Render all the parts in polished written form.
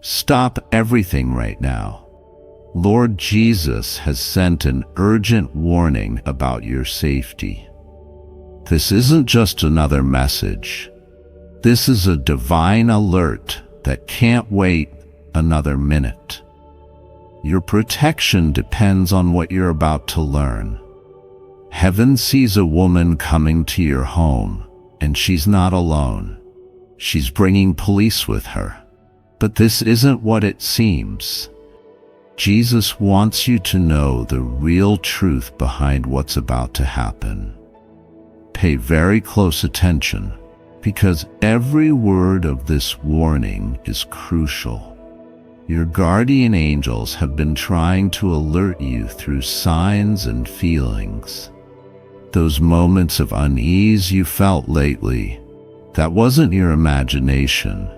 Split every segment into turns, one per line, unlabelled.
Stop everything right now. Lord Jesus has sent an urgent warning about your safety. This isn't just another message. This is a divine alert that can't wait another minute. Your protection depends on what you're about to learn. Heaven sees a woman coming to your home, and she's not alone. She's bringing police with her. But this isn't what it seems. Jesus wants you to know the real truth behind what's about to happen. Pay very close attention, because every word of this warning is crucial. Your guardian angels have been trying to alert you through signs and feelings. Those moments of unease you felt lately, that wasn't your imagination.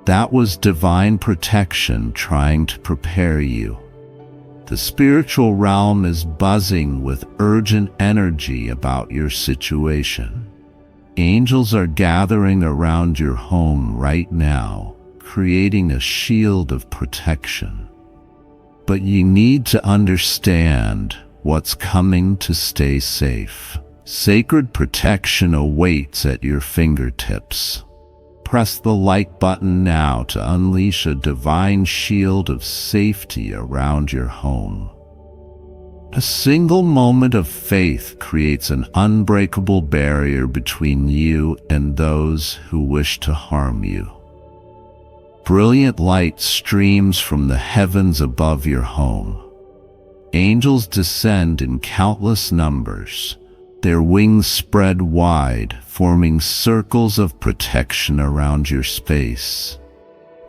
That was divine protection trying to prepare you. The spiritual realm is buzzing with urgent energy about your situation. Angels are gathering around your home right now, creating a shield of protection. But you need to understand what's coming to stay safe. Sacred protection awaits at your fingertips. Press the like button now to unleash a divine shield of safety around your home. A single moment of faith creates an unbreakable barrier between you and those who wish to harm you. Brilliant light streams from the heavens above your home. Angels descend in countless numbers. Their wings spread wide, forming circles of protection around your space.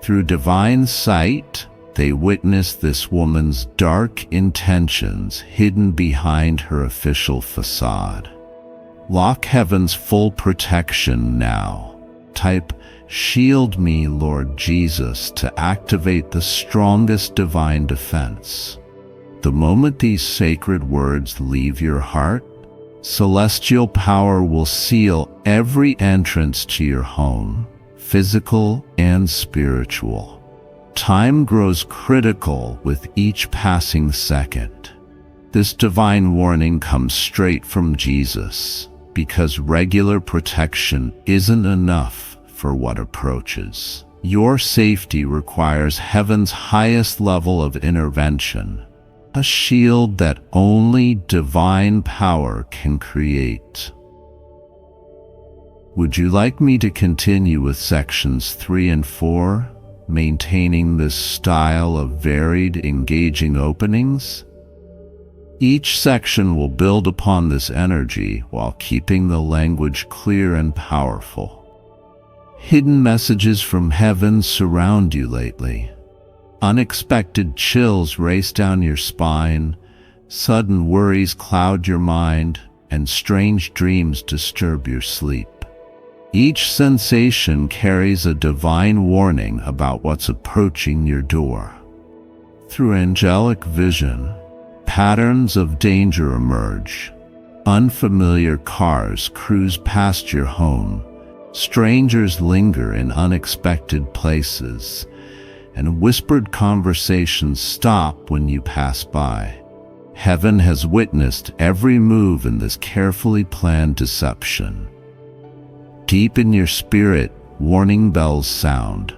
Through divine sight, they witness this woman's dark intentions hidden behind her official facade. Lock heaven's full protection now. Type, "Shield me, Lord Jesus," to activate the strongest divine defense. The moment these sacred words leave your heart, celestial power will seal every entrance to your home, physical and spiritual. Time grows critical with each passing second. This divine warning comes straight from Jesus, because regular protection isn't enough for what approaches. Your safety requires heaven's highest level of intervention, a shield that only divine power can create. Would you like me to continue with sections 3 and 4, maintaining this style of varied, engaging openings? Each section will build upon this energy while keeping the language clear and powerful. Hidden messages from heaven surround you lately. Unexpected chills race down your spine, sudden worries cloud your mind, and strange dreams disturb your sleep. Each sensation carries a divine warning about what's approaching your door. Through angelic vision, patterns of danger emerge. Unfamiliar cars cruise past your home, strangers linger in unexpected places, and whispered conversations stop when you pass by. Heaven has witnessed every move in this carefully planned deception. Deep in your spirit, warning bells sound.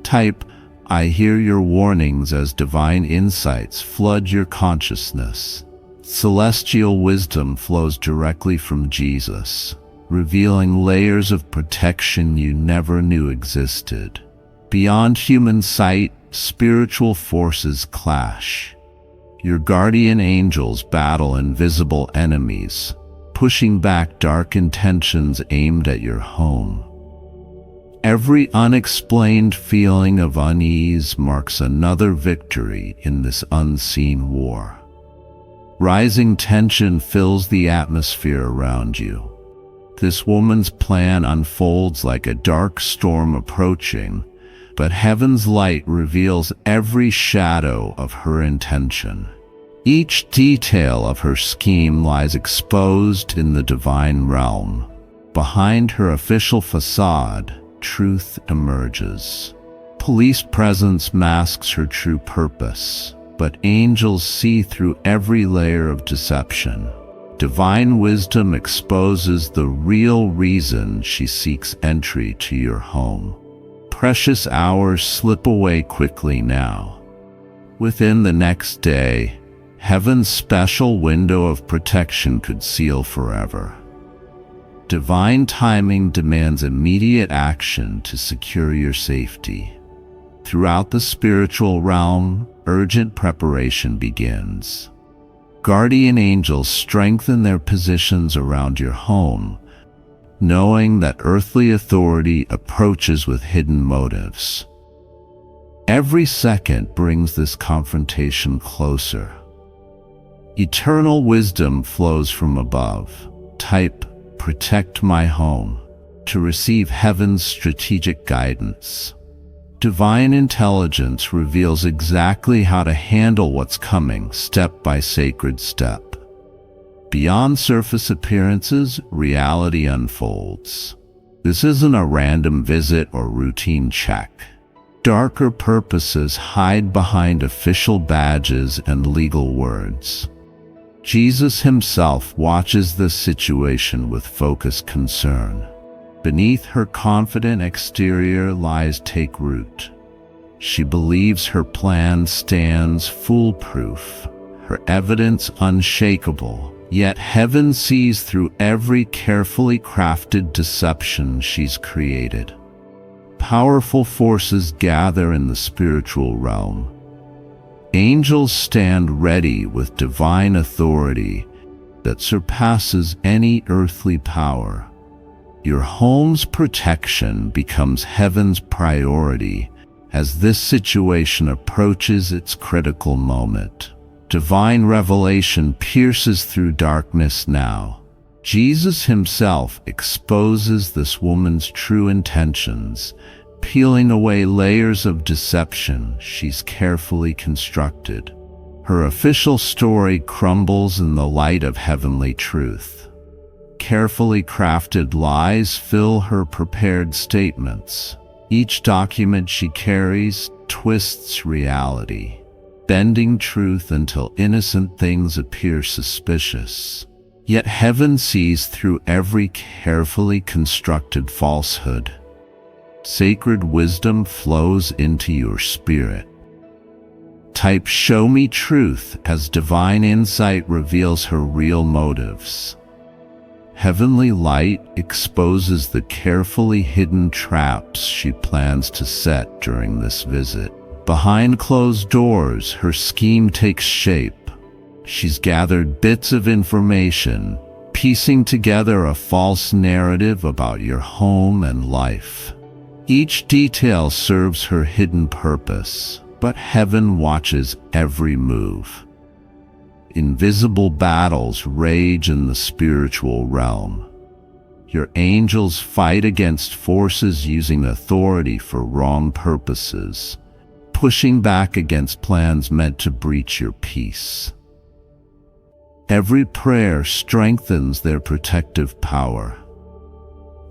Type, "I hear your warnings" as divine insights flood your consciousness. Celestial wisdom flows directly from Jesus, revealing layers of protection you never knew existed. Beyond human sight, spiritual forces clash. Your guardian angels battle invisible enemies, pushing back dark intentions aimed at your home. Every unexplained feeling of unease marks another victory in this unseen war. Rising tension fills the atmosphere around you. This woman's plan unfolds like a dark storm approaching, but heaven's light reveals every shadow of her intention. Each detail of her scheme lies exposed in the divine realm. Behind her official facade, truth emerges. Police presence masks her true purpose, but angels see through every layer of deception. Divine wisdom exposes the real reason she seeks entry to your home. Precious hours slip away quickly now. Within the next day, heaven's special window of protection could seal forever. Divine timing demands immediate action to secure your safety. Throughout the spiritual realm, urgent preparation begins. Guardian angels strengthen their positions around your home, knowing that earthly authority approaches with hidden motives. Every second brings this confrontation closer. Eternal wisdom flows from above. Type, "Protect my home," to receive heaven's strategic guidance. Divine intelligence reveals exactly how to handle what's coming, step by sacred step. Beyond surface appearances, reality unfolds. This isn't a random visit or routine check. Darker purposes hide behind official badges and legal words. Jesus himself watches this situation with focused concern. Beneath her confident exterior lies take root. She believes her plan stands foolproof, her evidence unshakable, yet heaven sees through every carefully crafted deception she's created. Powerful forces gather in the spiritual realm. Angels stand ready with divine authority that surpasses any earthly power. Your home's protection becomes heaven's priority as this situation approaches its critical moment. Divine revelation pierces through darkness now. Jesus himself exposes this woman's true intentions, peeling away layers of deception she's carefully constructed. Her official story crumbles in the light of heavenly truth. Carefully crafted lies fill her prepared statements. Each document she carries twists reality, bending truth until innocent things appear suspicious. Yet heaven sees through every carefully constructed falsehood. Sacred wisdom flows into your spirit. Type "Show me truth" as divine insight reveals her real motives. Heavenly light exposes the carefully hidden traps she plans to set during this visit. Behind closed doors, her scheme takes shape. She's gathered bits of information, piecing together a false narrative about your home and life. Each detail serves her hidden purpose, but heaven watches every move. Invisible battles rage in the spiritual realm. Your angels fight against forces using authority for wrong purposes, pushing back against plans meant to breach your peace. Every prayer strengthens their protective power.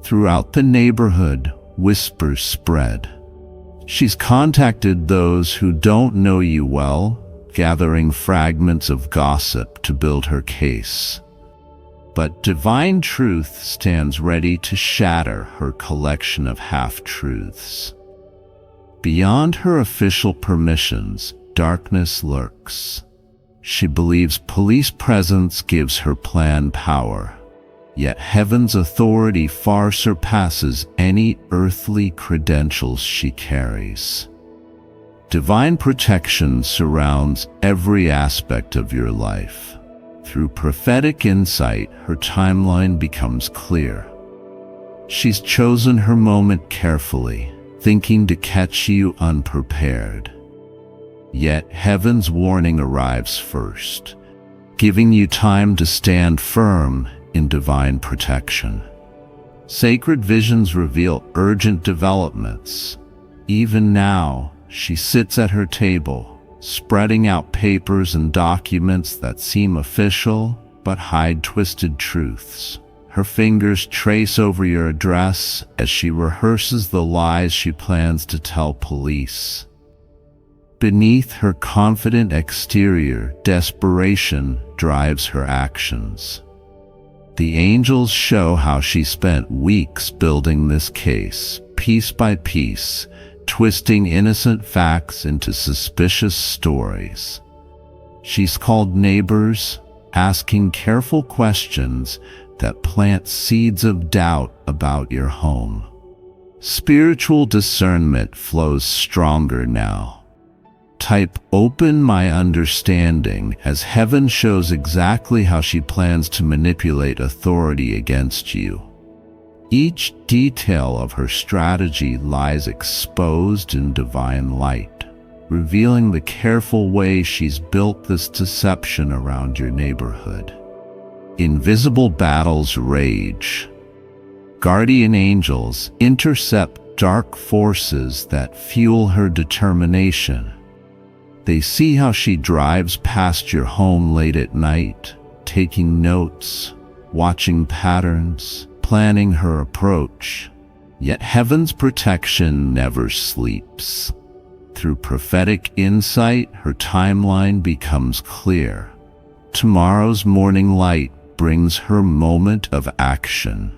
Throughout the neighborhood, whispers spread. She's contacted those who don't know you well, gathering fragments of gossip to build her case. But divine truth stands ready to shatter her collection of half-truths. Beyond her official permissions, darkness lurks. She believes police presence gives her plan power, yet heaven's authority far surpasses any earthly credentials she carries. Divine protection surrounds every aspect of your life. Through prophetic insight, her timeline becomes clear. She's chosen her moment carefully, thinking to catch you unprepared. Yet heaven's warning arrives first, giving you time to stand firm in divine protection. Sacred visions reveal urgent developments. Even now, she sits at her table, spreading out papers and documents that seem official but hide twisted truths. Her fingers trace over your address as she rehearses the lies she plans to tell police. Beneath her confident exterior, desperation drives her actions. The angels show how she spent weeks building this case, piece by piece, twisting innocent facts into suspicious stories. She's called neighbors, asking careful questions that plant seeds of doubt about your home. Spiritual discernment flows stronger now. Type "open my understanding" as heaven shows exactly how she plans to manipulate authority against you. Each detail of her strategy lies exposed in divine light, revealing the careful way she's built this deception around your neighborhood. Invisible battles rage. Guardian angels intercept dark forces that fuel her determination. They see how she drives past your home late at night, taking notes, watching patterns, planning her approach. Yet heaven's protection never sleeps. Through prophetic insight, her timeline becomes clear. Tomorrow's morning light brings her moment of action,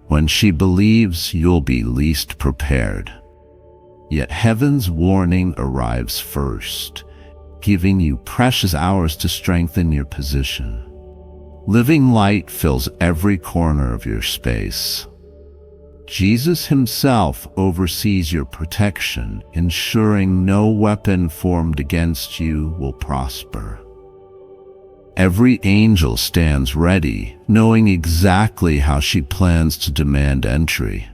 when she believes you'll be least prepared. Yet heaven's warning arrives first, giving you precious hours to strengthen your position. Living light fills every corner of your space. Jesus himself oversees your protection, ensuring no weapon formed against you will prosper. Every angel stands ready, knowing exactly how she plans to demand entry.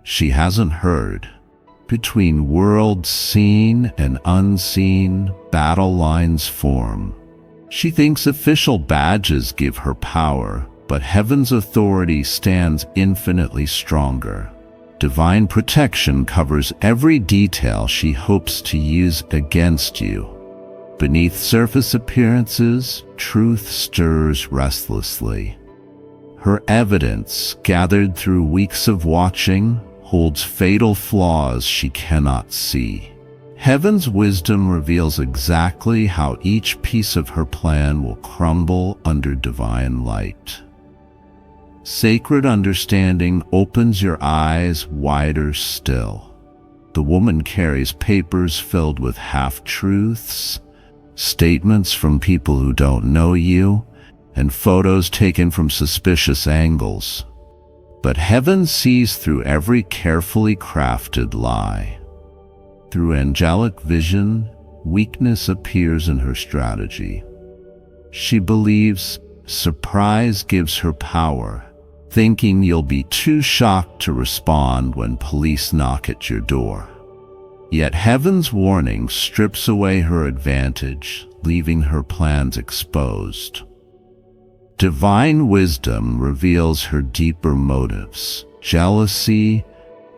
She hasn't heard. Between worlds seen and unseen, battle lines form. She thinks official badges give her power, but heaven's authority stands infinitely stronger. Divine protection covers every detail she hopes to use against you. Beneath surface appearances, truth stirs restlessly. Her evidence, gathered through weeks of watching, holds fatal flaws she cannot see. Heaven's wisdom reveals exactly how each piece of her plan will crumble under divine light. Sacred understanding opens your eyes wider still. The woman carries papers filled with half-truths, statements from people who don't know you, and photos taken from suspicious angles. But heaven sees through every carefully crafted lie. Through angelic vision, weakness appears in her strategy. She believes surprise gives her power, thinking you'll be too shocked to respond when police knock at your door. Yet heaven's warning strips away her advantage, leaving her plans exposed. Divine wisdom reveals her deeper motives. Jealousy,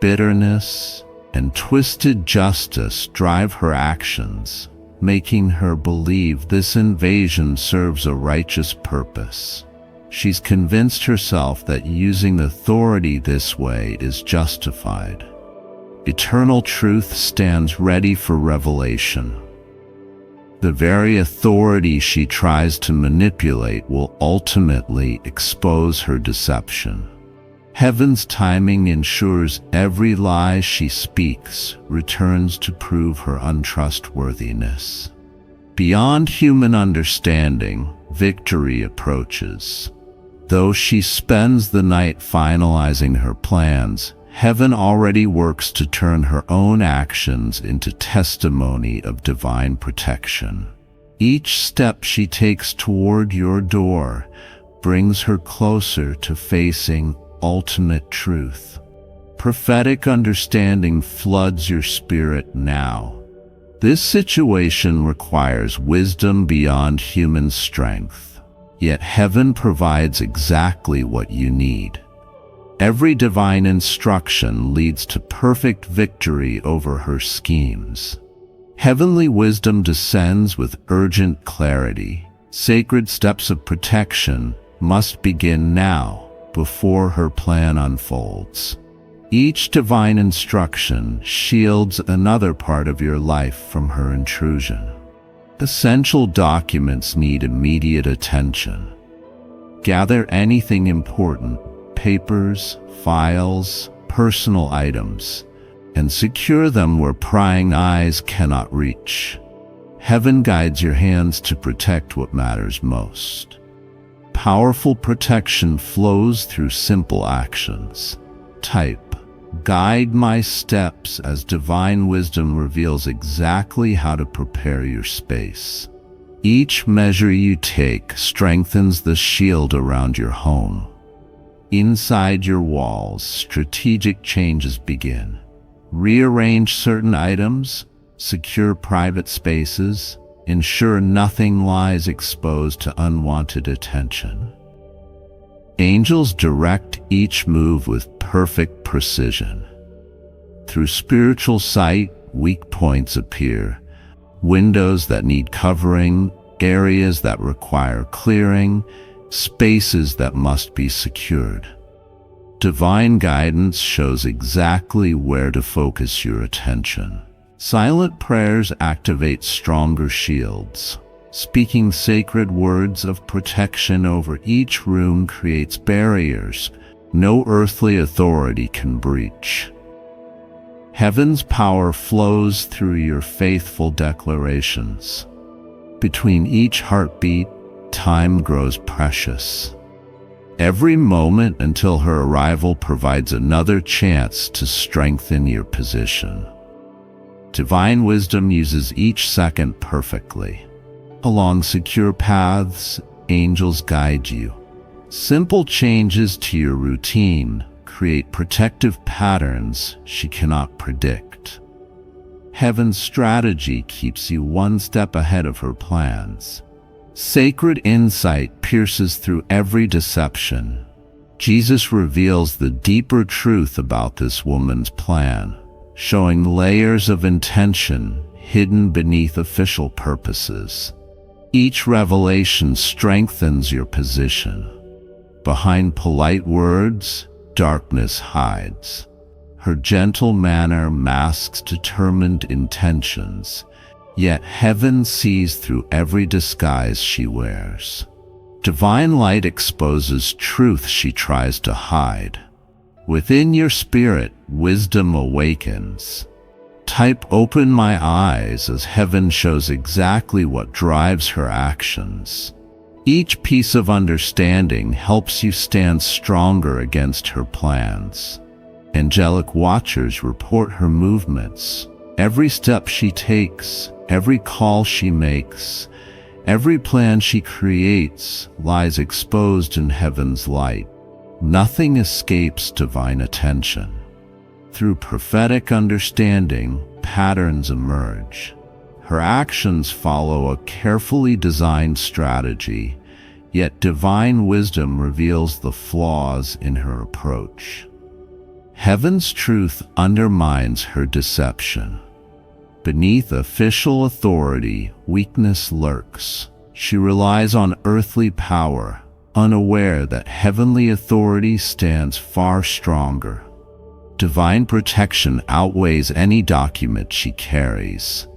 bitterness, and twisted justice drive her actions, making her believe this invasion serves a righteous purpose. She's convinced herself that using authority this way is justified. Eternal truth stands ready for revelation. The very authority she tries to manipulate will ultimately expose her deception. Heaven's timing ensures every lie she speaks returns to prove her untrustworthiness. Beyond human understanding, victory approaches. Though she spends the night finalizing her plans, heaven already works to turn her own actions into testimony of divine protection. Each step she takes toward your door brings her closer to facing ultimate truth. Prophetic understanding floods your spirit now. This situation requires wisdom beyond human strength, yet heaven provides exactly what you need. Every divine instruction leads to perfect victory over her schemes. Heavenly wisdom descends with urgent clarity. Sacred steps of protection must begin now. before her plan unfolds. Each divine instruction shields another part of your life from her intrusion. Essential documents need immediate attention. Gather anything important, papers, files, personal items, and secure them where prying eyes cannot reach. Heaven guides your hands to protect what matters most. Powerful protection flows through simple actions. Type, "Guide my steps," as divine wisdom reveals exactly how to prepare your space. Each measure you take strengthens the shield around your home. Inside your walls, strategic changes begin. Rearrange certain items, secure private spaces, ensure nothing lies exposed to unwanted attention. Angels direct each move with perfect precision. Through spiritual sight, weak points appear, windows that need covering, areas that require clearing, spaces that must be secured. Divine guidance shows exactly where to focus your attention. Silent prayers activate stronger shields. Speaking sacred words of protection over each room creates barriers no earthly authority can breach. Heaven's power flows through your faithful declarations. Between each heartbeat, time grows precious. Every moment until her arrival provides another chance to strengthen your position. Divine wisdom uses each second perfectly. Along secure paths, angels guide you. Simple changes to your routine create protective patterns she cannot predict. Heaven's strategy keeps you one step ahead of her plans. Sacred insight pierces through every deception. Jesus reveals the deeper truth about this woman's plan, showing layers of intention hidden beneath official purposes. Each revelation strengthens your position. Behind polite words, darkness hides. Her gentle manner masks determined intentions, yet heaven sees through every disguise she wears. Divine light exposes truth she tries to hide. Within your spirit, wisdom awakens. Type, "Open my eyes," as heaven shows exactly what drives her actions. Each piece of understanding helps you stand stronger against her plans. Angelic watchers report her movements. Every step she takes, every call she makes, every plan she creates lies exposed in heaven's light. Nothing escapes divine attention. Through prophetic understanding, patterns emerge. Her actions follow a carefully designed strategy, yet divine wisdom reveals the flaws in her approach. Heaven's truth undermines her deception. Beneath official authority, weakness lurks. She relies on earthly power, unaware that heavenly authority stands far stronger. Divine protection outweighs any document she carries.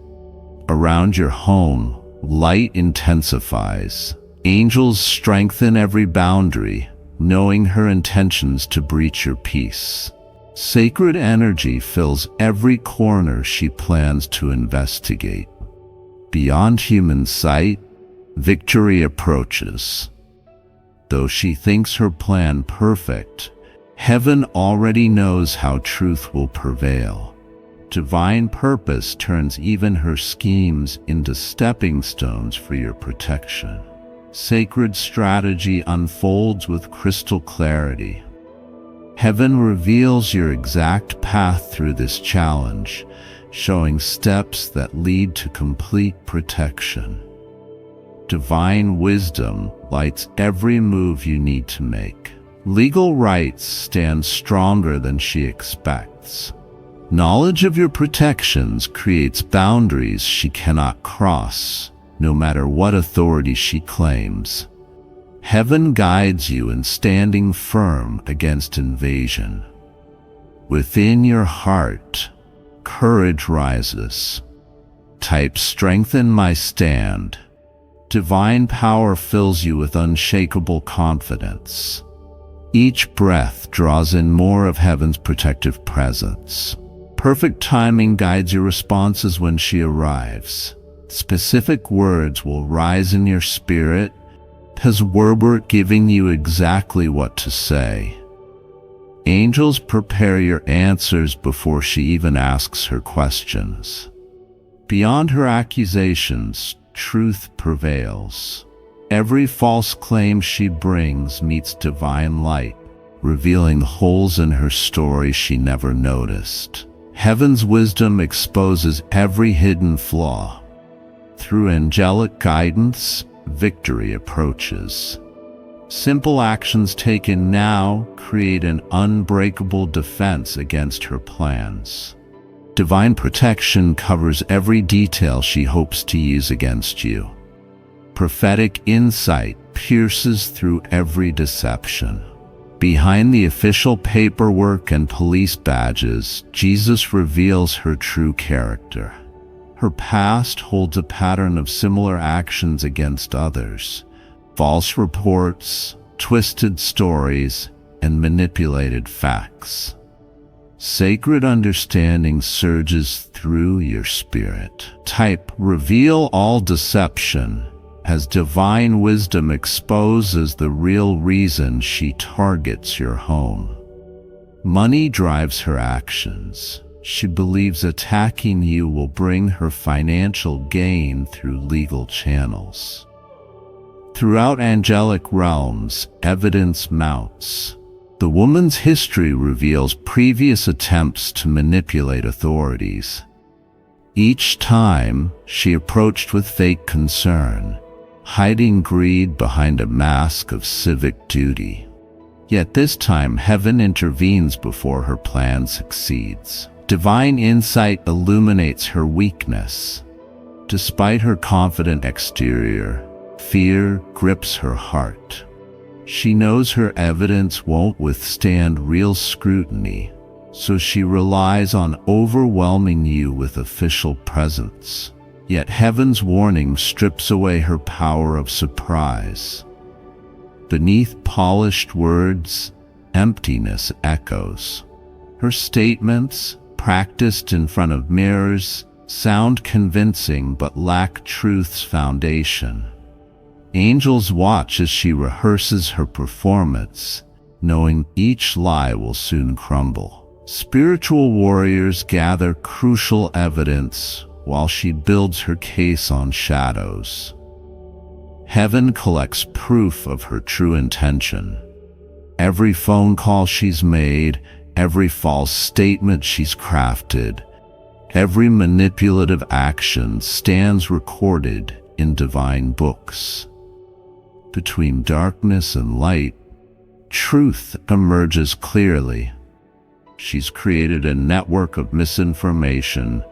Around your home, light intensifies. Angels strengthen every boundary, knowing her intentions to breach your peace. Sacred energy fills every corner she plans to investigate. Beyond human sight, victory approaches. Though she thinks her plan perfect, heaven already knows how truth will prevail. Divine purpose turns even her schemes into stepping stones for your protection. Sacred strategy unfolds with crystal clarity. Heaven reveals your exact path through this challenge, showing steps that lead to complete protection. Divine wisdom lights every move you need to make. Legal rights stand stronger than she expects. Knowledge of your protections creates boundaries she cannot cross, no matter what authority she claims. Heaven guides you in standing firm against invasion. Within your heart, courage rises. Type "strengthen my stand." Divine power fills you with unshakable confidence. Each breath draws in more of heaven's protective presence. Perfect timing guides your responses when she arrives. Specific words will rise in your spirit, as we're giving you exactly what to say. Angels prepare your answers before she even asks her questions. Beyond her accusations, truth prevails. Every false claim she brings meets divine light, revealing holes in her story she never noticed. Heaven's wisdom exposes every hidden flaw. Through angelic guidance, victory approaches. Simple actions taken now create an unbreakable defense against her plans. Divine protection covers every detail she hopes to use against you. Prophetic insight pierces through every deception. Behind the official paperwork and police badges, Jesus reveals her true character. Her past holds a pattern of similar actions against others: false reports, twisted stories, and manipulated facts. Sacred understanding surges through your spirit. Type "reveal all deception" as divine wisdom exposes the real reason she targets your home. Money drives her actions. She believes attacking you will bring her financial gain through legal channels. Throughout angelic realms, evidence mounts. The woman's history reveals previous attempts to manipulate authorities. Each time, she approached with fake concern, hiding greed behind a mask of civic duty. Yet this time, heaven intervenes before her plan succeeds. Divine insight illuminates her weakness. Despite her confident exterior, fear grips her heart. She knows her evidence won't withstand real scrutiny, so she relies on overwhelming you with official presence. Yet heaven's warning strips away her power of surprise. Beneath polished words, emptiness echoes. Her statements, practiced in front of mirrors, sound convincing but lack truth's foundation. Angels watch as she rehearses her performance, knowing each lie will soon crumble. Spiritual warriors gather crucial evidence while she builds her case on shadows. Heaven collects proof of her true intention. Every phone call she's made, every false statement she's crafted, every manipulative action stands recorded in divine books. Between darkness and light, truth emerges clearly. She's created a network of misinformation,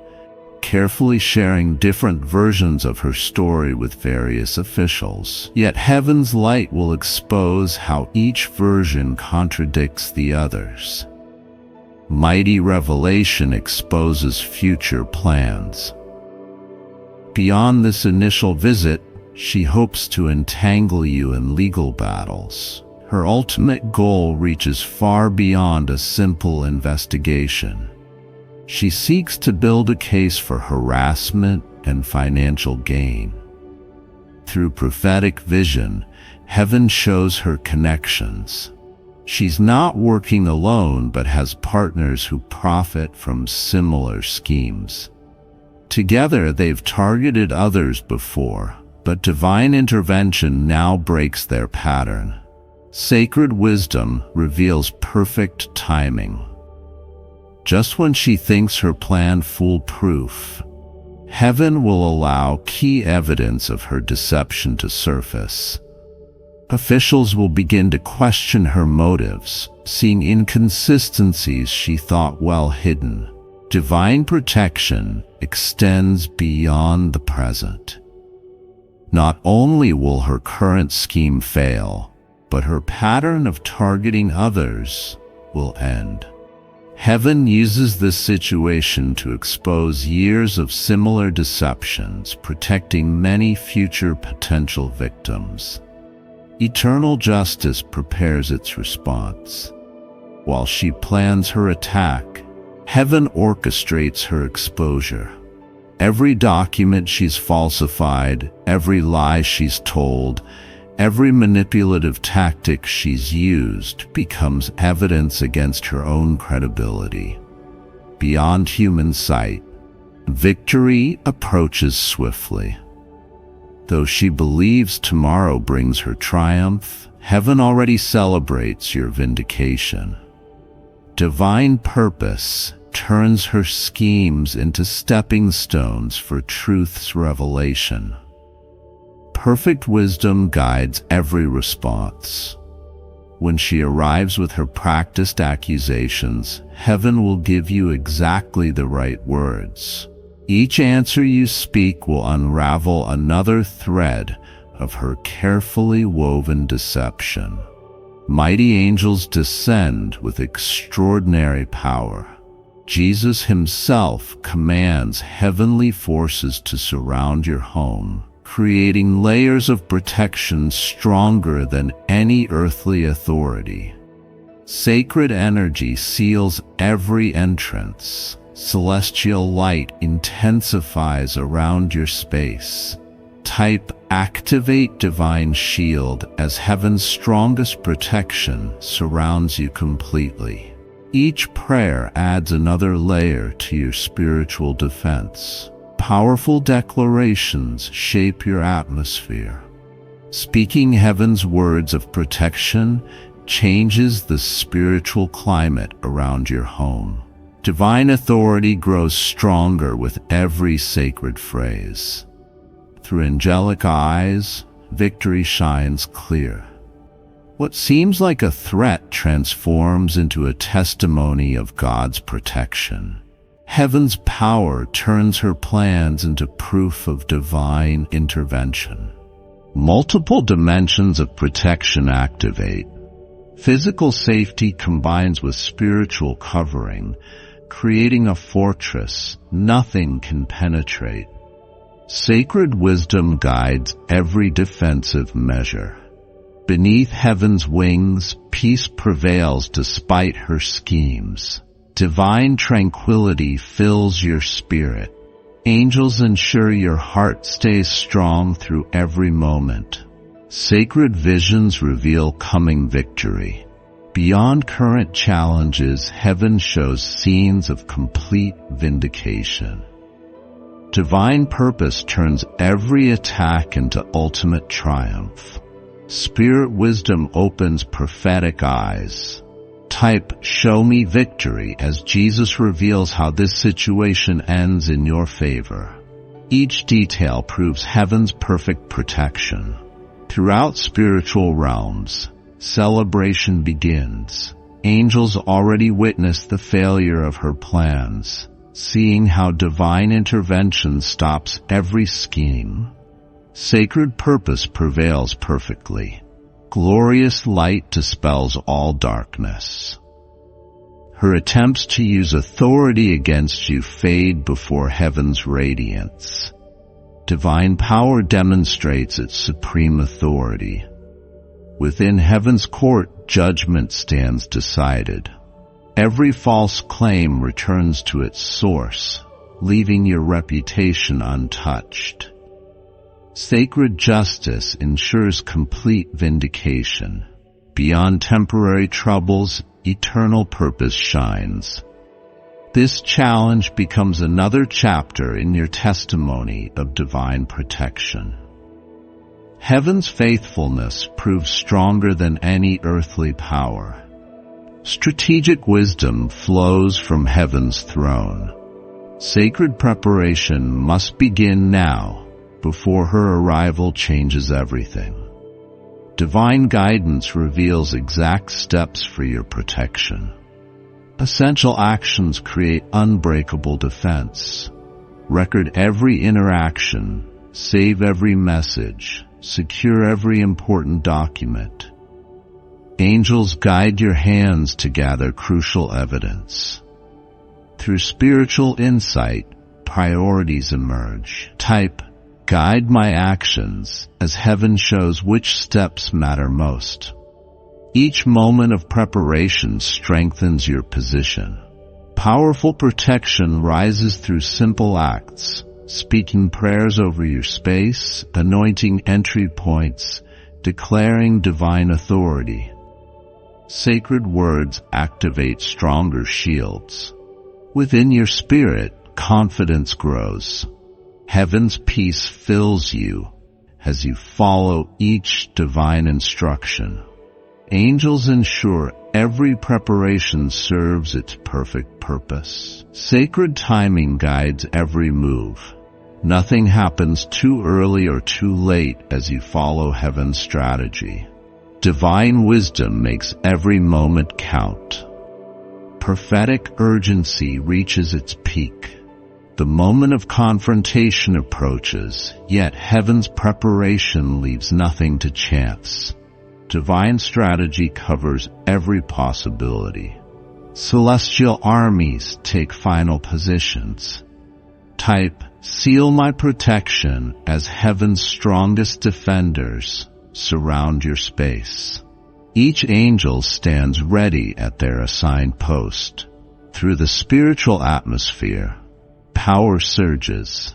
carefully sharing different versions of her story with various officials. Yet heaven's light will expose how each version contradicts the others. Mighty revelation exposes future plans. Beyond this initial visit, she hopes to entangle you in legal battles. Her ultimate goal reaches far beyond a simple investigation. She seeks to build a case for harassment and financial gain. Through prophetic vision, heaven shows her connections. She's not working alone but has partners who profit from similar schemes. Together they've targeted others before, but divine intervention now breaks their pattern. Sacred wisdom reveals perfect timing. Just when she thinks her plan foolproof, heaven will allow key evidence of her deception to surface. Officials will begin to question her motives, seeing inconsistencies she thought well hidden. Divine protection extends beyond the present. Not only will her current scheme fail, but her pattern of targeting others will end. Heaven uses this situation to expose years of similar deceptions, protecting many future potential victims. Eternal justice prepares its response. While she plans her attack, heaven orchestrates her exposure. Every document she's falsified, every lie she's told, every manipulative tactic she's used becomes evidence against her own credibility. Beyond human sight, victory approaches swiftly. Though she believes tomorrow brings her triumph, heaven already celebrates your vindication. Divine purpose turns her schemes into stepping stones for truth's revelation. Perfect wisdom guides every response. When she arrives with her practiced accusations, heaven will give you exactly the right words. Each answer you speak will unravel another thread of her carefully woven deception. Mighty angels descend with extraordinary power. Jesus himself commands heavenly forces to surround your home, creating layers of protection stronger than any earthly authority. Sacred energy seals every entrance. Celestial light intensifies around your space. Type "Activate Divine Shield" as heaven's strongest protection surrounds you completely. Each prayer adds another layer to your spiritual defense. Powerful declarations shape your atmosphere. Speaking heaven's words of protection changes the spiritual climate around your home. Divine authority grows stronger with every sacred phrase. Through angelic eyes, victory shines clear. What seems like a threat transforms into a testimony of God's protection. Heaven's power turns her plans into proof of divine intervention. Multiple dimensions of protection activate. Physical safety combines with spiritual covering, creating a fortress nothing can penetrate. Sacred wisdom guides every defensive measure. Beneath heaven's wings, peace prevails despite her schemes. Divine tranquility fills your spirit. Angels ensure your heart stays strong through every moment. Sacred visions reveal coming victory. Beyond current challenges, heaven shows scenes of complete vindication. Divine purpose turns every attack into ultimate triumph. Spirit wisdom opens prophetic eyes. Type "Show me victory" as Jesus reveals how this situation ends in your favor. Each detail proves heaven's perfect protection. Throughout spiritual realms, celebration begins. Angels already witness the failure of her plans, seeing how divine intervention stops every scheme. Sacred purpose prevails perfectly. Glorious light dispels all darkness. Her attempts to use authority against you fade before heaven's radiance. Divine power demonstrates its supreme authority. Within heaven's court, judgment stands decided. Every false claim returns to its source, leaving your reputation untouched. Sacred justice ensures complete vindication. Beyond temporary troubles, eternal purpose shines. This challenge becomes another chapter in your testimony of divine protection. Heaven's faithfulness proves stronger than any earthly power. Strategic wisdom flows from heaven's throne. Sacred preparation must begin now, before her arrival changes everything. Divine guidance reveals exact steps for your protection. Essential actions create unbreakable defense. Record every interaction, save every message, secure every important document. Angels guide your hands to gather crucial evidence. Through spiritual insight, priorities emerge. Type, guide my actions, as heaven shows which steps matter most. Each moment of preparation strengthens your position. Powerful protection rises through simple acts, speaking prayers over your space, anointing entry points, declaring divine authority. Sacred words activate stronger shields. Within your spirit, confidence grows. Heaven's peace fills you as you follow each divine instruction. Angels ensure every preparation serves its perfect purpose. Sacred timing guides every move. Nothing happens too early or too late as you follow heaven's strategy. Divine wisdom makes every moment count. Prophetic urgency reaches its peak. The moment of confrontation approaches, yet heaven's preparation leaves nothing to chance. Divine strategy covers every possibility. Celestial armies take final positions. Type, seal my protection as heaven's strongest defenders surround your space. Each angel stands ready at their assigned post. Through the spiritual atmosphere, power surges.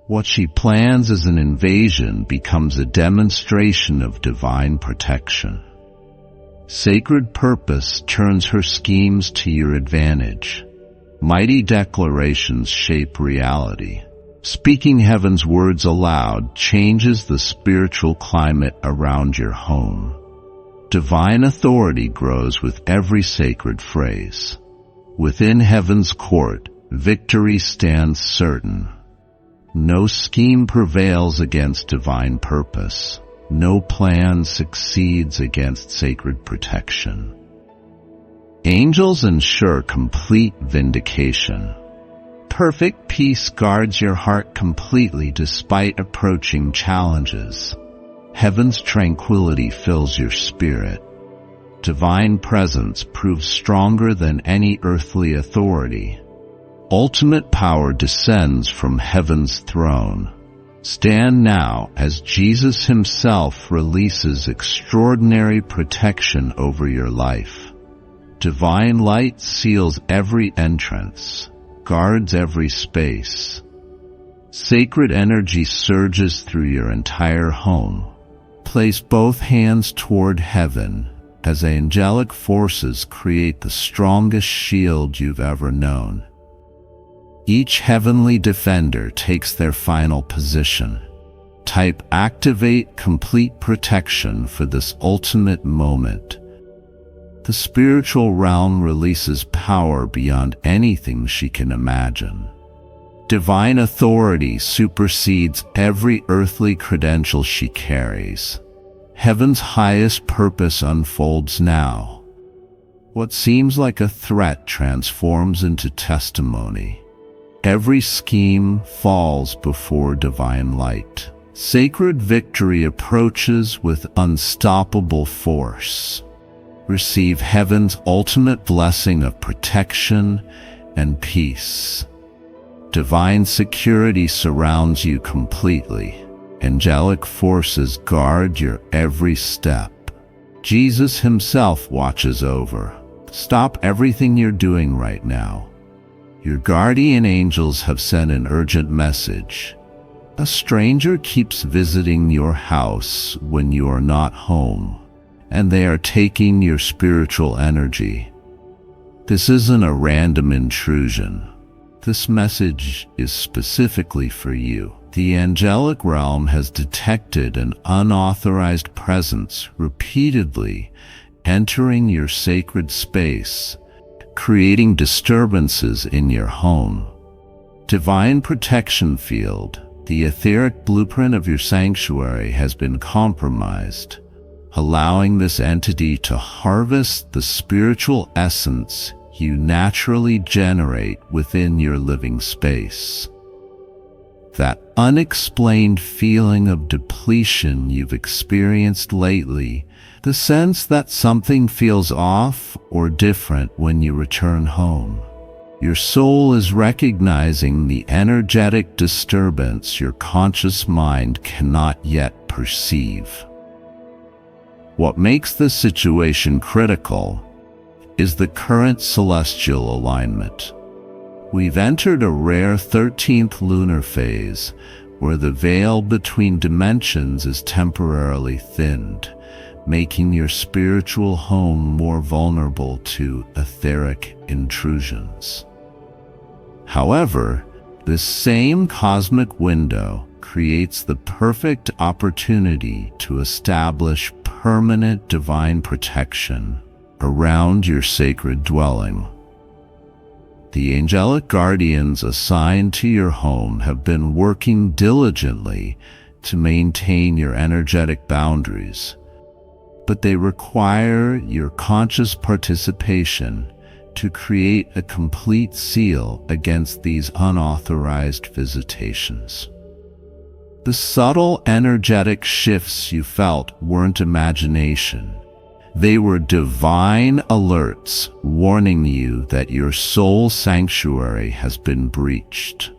What she plans as an invasion becomes a demonstration of divine protection. Sacred purpose turns her schemes to your advantage. Mighty declarations shape reality. Speaking heaven's words aloud changes the spiritual climate around your home. Divine authority grows with every sacred phrase. Within heaven's court, victory stands certain. No scheme prevails against divine purpose. No plan succeeds against sacred protection. Angels ensure complete vindication. Perfect peace guards your heart completely despite approaching challenges. Heaven's tranquility fills your spirit. Divine presence proves stronger than any earthly authority. Ultimate power descends from heaven's throne. Stand now as Jesus himself releases extraordinary protection over your life. Divine light seals every entrance, guards every space. Sacred energy surges through your entire home. Place both hands toward heaven as angelic forces create the strongest shield you've ever known. Each heavenly defender takes their final position. Type activate complete protection for this ultimate moment. The spiritual realm releases power beyond anything she can imagine. Divine authority supersedes every earthly credential she carries. Heaven's highest purpose unfolds now. What seems like a threat transforms into testimony. Every scheme falls before divine light. Sacred victory approaches with unstoppable force. Receive heaven's ultimate blessing of protection and peace. Divine security surrounds you completely. Angelic forces guard your every step. Jesus himself watches over. Stop everything you're doing right now. Your guardian angels have sent an urgent message. A stranger keeps visiting your house when you are not home, and they are taking your spiritual energy. This isn't a random intrusion. This message is specifically for you. The angelic realm has detected an unauthorized presence repeatedly entering your sacred space, creating disturbances in your home. Divine protection field, the etheric blueprint of your sanctuary, has been compromised, allowing this entity to harvest the spiritual essence you naturally generate within your living space. that unexplained feeling of depletion you've experienced lately, the sense that something feels off or different when you return home. Your soul is recognizing the energetic disturbance your conscious mind cannot yet perceive. What makes this situation critical is the current celestial alignment. We've entered a rare 13th lunar phase where the veil between dimensions is temporarily thinned, making your spiritual home more vulnerable to etheric intrusions. However, this same cosmic window creates the perfect opportunity to establish permanent divine protection around your sacred dwelling. The angelic guardians assigned to your home have been working diligently to maintain your energetic boundaries, but they require your conscious participation to create a complete seal against these unauthorized visitations. The subtle energetic shifts you felt weren't imagination. They were divine alerts warning you that your soul sanctuary has been breached.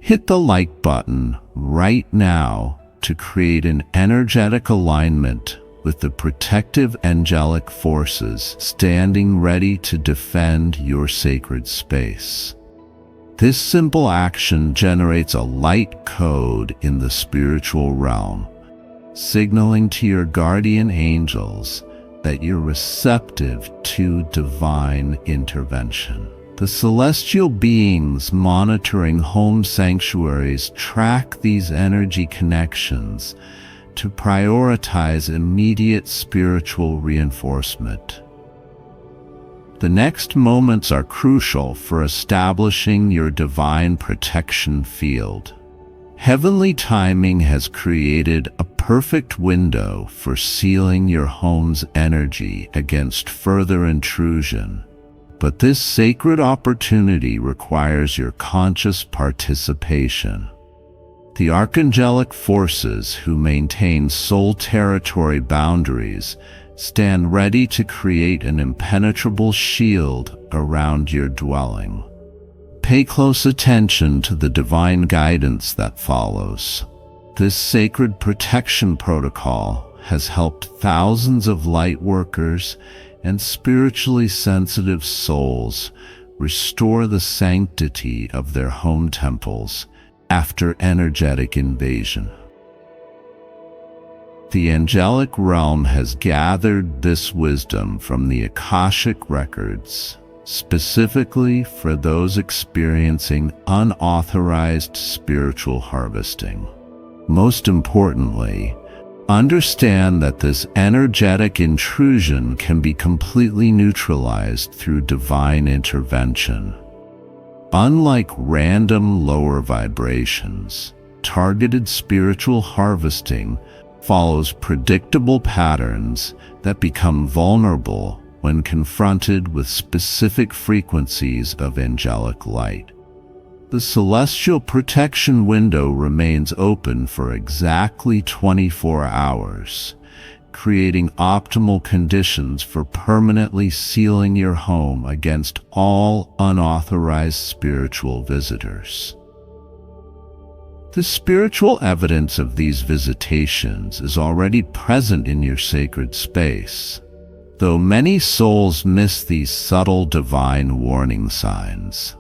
Hit the like button right now to create an energetic alignment with the protective angelic forces standing ready to defend your sacred space. This simple action generates a light code in the spiritual realm, signaling to your guardian angels that you're receptive to divine intervention. The celestial beings monitoring home sanctuaries track these energy connections to prioritize immediate spiritual reinforcement. The next moments are crucial for establishing your divine protection field. Heavenly timing has created a perfect window for sealing your home's energy against further intrusion, but this sacred opportunity requires your conscious participation. The archangelic forces who maintain soul territory boundaries stand ready to create an impenetrable shield around your dwelling. Pay close attention to the divine guidance that follows. This sacred protection protocol has helped thousands of light workers and spiritually sensitive souls restore the sanctity of their home temples after energetic invasion. The angelic realm has gathered this wisdom from the Akashic records, specifically for those experiencing unauthorized spiritual harvesting. Most importantly, understand that this energetic intrusion can be completely neutralized through divine intervention. Unlike random lower vibrations, targeted spiritual harvesting follows predictable patterns that become vulnerable when confronted with specific frequencies of angelic light. The celestial protection window remains open for exactly 24 hours, creating optimal conditions for permanently sealing your home against all unauthorized spiritual visitors. The spiritual evidence of these visitations is already present in your sacred space, though many souls miss these subtle divine warning signs.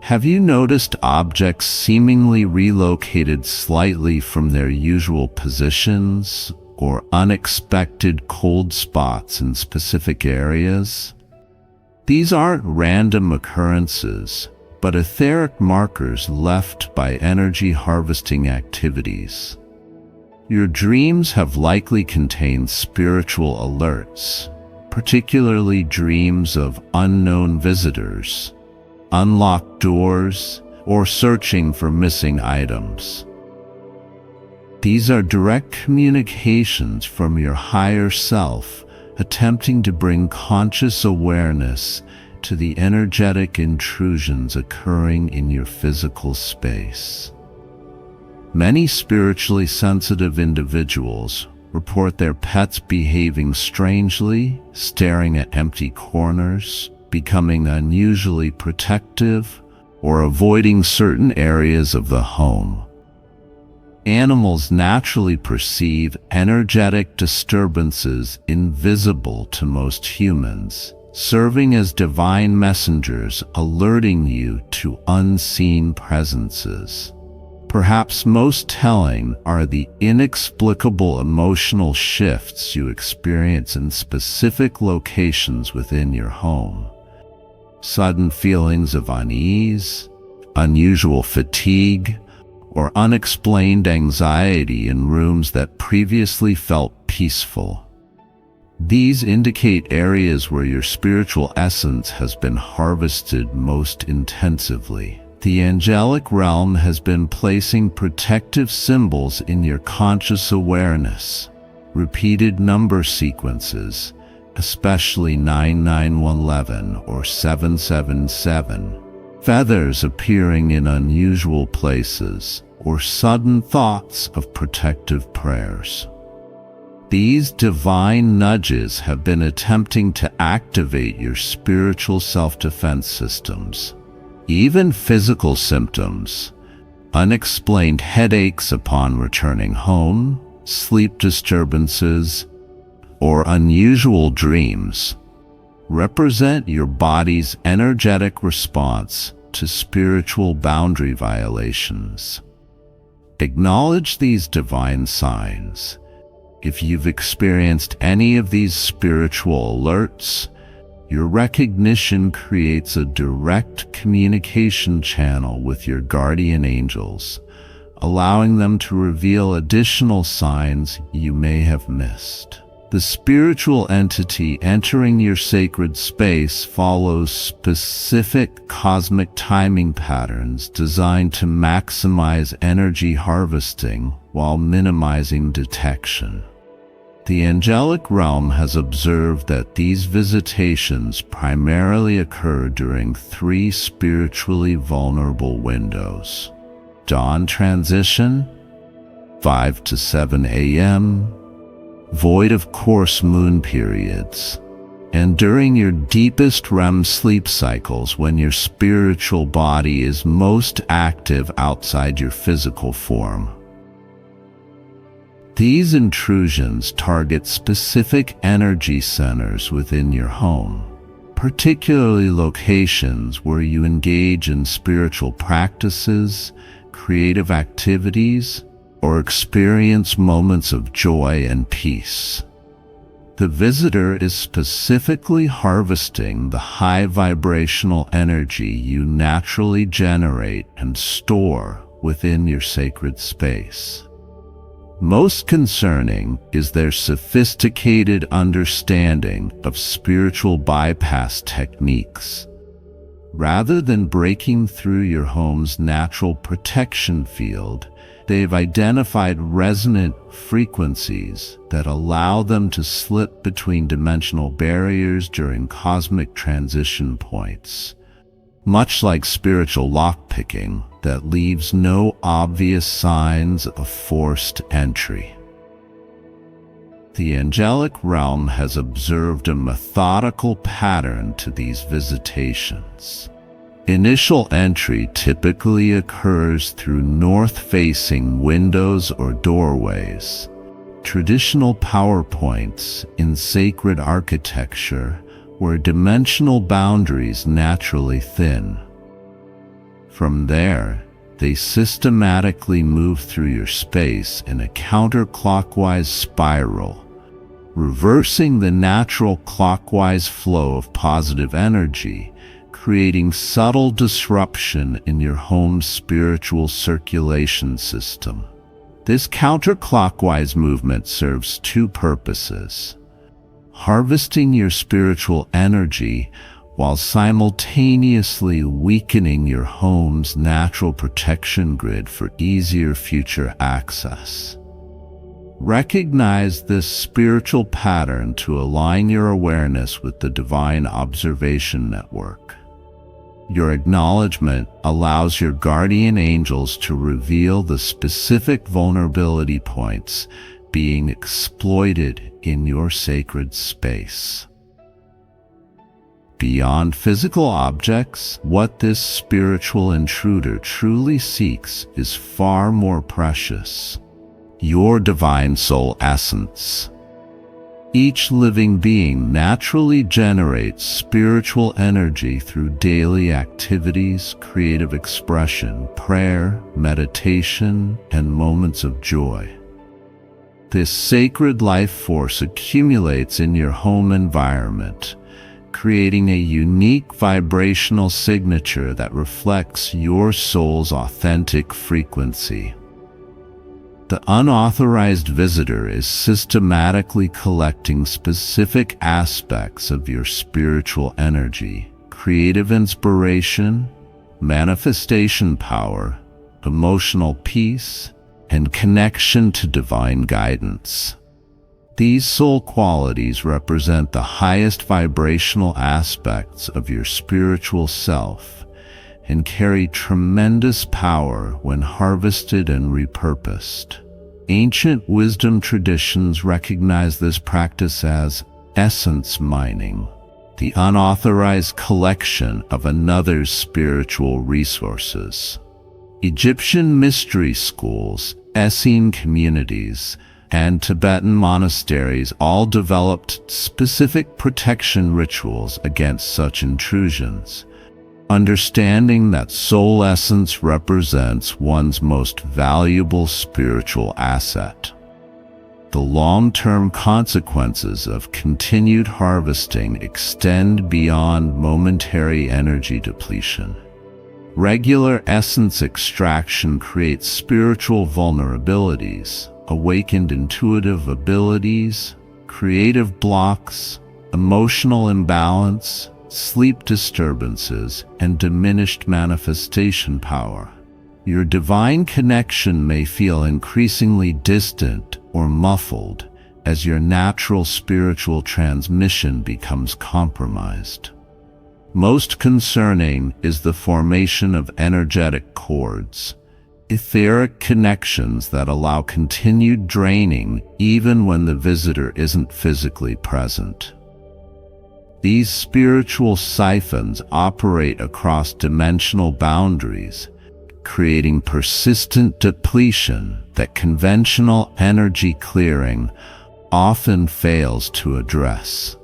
Have you noticed objects seemingly relocated slightly from their usual positions, or unexpected cold spots in specific areas? These aren't random occurrences, but etheric markers left by energy harvesting activities. Your dreams have likely contained spiritual alerts, particularly dreams of unknown visitors, unlocked doors, or searching for missing items. These are direct communications from your higher self, attempting to bring conscious awareness to the energetic intrusions occurring in your physical space. Many spiritually sensitive individuals report their pets behaving strangely, staring at empty corners, becoming unusually protective, or avoiding certain areas of the home. Animals naturally perceive energetic disturbances invisible to most humans, serving as divine messengers alerting you to unseen presences. Perhaps most telling are the inexplicable emotional shifts you experience in specific locations within your home. Sudden feelings of unease, unusual fatigue, or unexplained anxiety in rooms that previously felt peaceful. These indicate areas where your spiritual essence has been harvested most intensively. The angelic realm has been placing protective symbols in your conscious awareness. Repeated number sequences, especially 9911 or 777, feathers appearing in unusual places, or sudden thoughts of protective prayers. These divine nudges have been attempting to activate your spiritual self-defense systems. Even physical symptoms, unexplained headaches upon returning home, sleep disturbances, or unusual dreams, represent your body's energetic response to spiritual boundary violations. Acknowledge these divine signs. If you've experienced any of these spiritual alerts, your recognition creates a direct communication channel with your guardian angels, allowing them to reveal additional signs you may have missed. The spiritual entity entering your sacred space follows specific cosmic timing patterns designed to maximize energy harvesting while minimizing detection. The angelic realm has observed that these visitations primarily occur during 3 spiritually vulnerable windows: dawn transition, 5 to 7 a.m., void of course moon periods, and during your deepest REM sleep cycles when your spiritual body is most active outside your physical form. These intrusions target specific energy centers within your home, particularly locations where you engage in spiritual practices, creative activities, or experience moments of joy and peace. The visitor is specifically harvesting the high vibrational energy you naturally generate and store within your sacred space. Most concerning is their sophisticated understanding of spiritual bypass techniques. Rather than breaking through your home's natural protection field, they've identified resonant frequencies that allow them to slip between dimensional barriers during cosmic transition points, much like spiritual lockpicking that leaves no obvious signs of forced entry. The angelic realm has observed a methodical pattern to these visitations. Initial entry typically occurs through north-facing windows or doorways, traditional power points in sacred architecture where dimensional boundaries naturally thin. From there, they systematically move through your space in a counterclockwise spiral, reversing the natural clockwise flow of positive energy, creating subtle disruption in your home's spiritual circulation system. This counterclockwise movement serves 2 purposes: harvesting your spiritual energy while simultaneously weakening your home's natural protection grid for easier future access. Recognize this spiritual pattern to align your awareness with the divine observation network. Your acknowledgement allows your guardian angels to reveal the specific vulnerability points being exploited in your sacred space. Beyond physical objects, what this spiritual intruder truly seeks is far more precious: your divine soul essence. Each living being naturally generates spiritual energy through daily activities, creative expression, prayer, meditation, and moments of joy. This sacred life force accumulates in your home environment, creating a unique vibrational signature that reflects your soul's authentic frequency. The unauthorized visitor is systematically collecting specific aspects of your spiritual energy: creative inspiration, manifestation power, emotional peace, and connection to divine guidance. These soul qualities represent the highest vibrational aspects of your spiritual self and carry tremendous power when harvested and repurposed. Ancient wisdom traditions recognize this practice as essence mining, the unauthorized collection of another's spiritual resources. Egyptian mystery schools, Essene communities, and Tibetan monasteries all developed specific protection rituals against such intrusions, understanding that soul essence represents one's most valuable spiritual asset. The long-term consequences of continued harvesting extend beyond momentary energy depletion. Regular essence extraction creates spiritual vulnerabilities, awakened intuitive abilities, creative blocks, emotional imbalance, sleep disturbances, and diminished manifestation power. Your divine connection may feel increasingly distant or muffled as your natural spiritual transmission becomes compromised. Most concerning is the formation of energetic cords, etheric connections that allow continued draining even when the visitor isn't physically present. These spiritual siphons operate across dimensional boundaries, creating persistent depletion that conventional energy clearing often fails to address.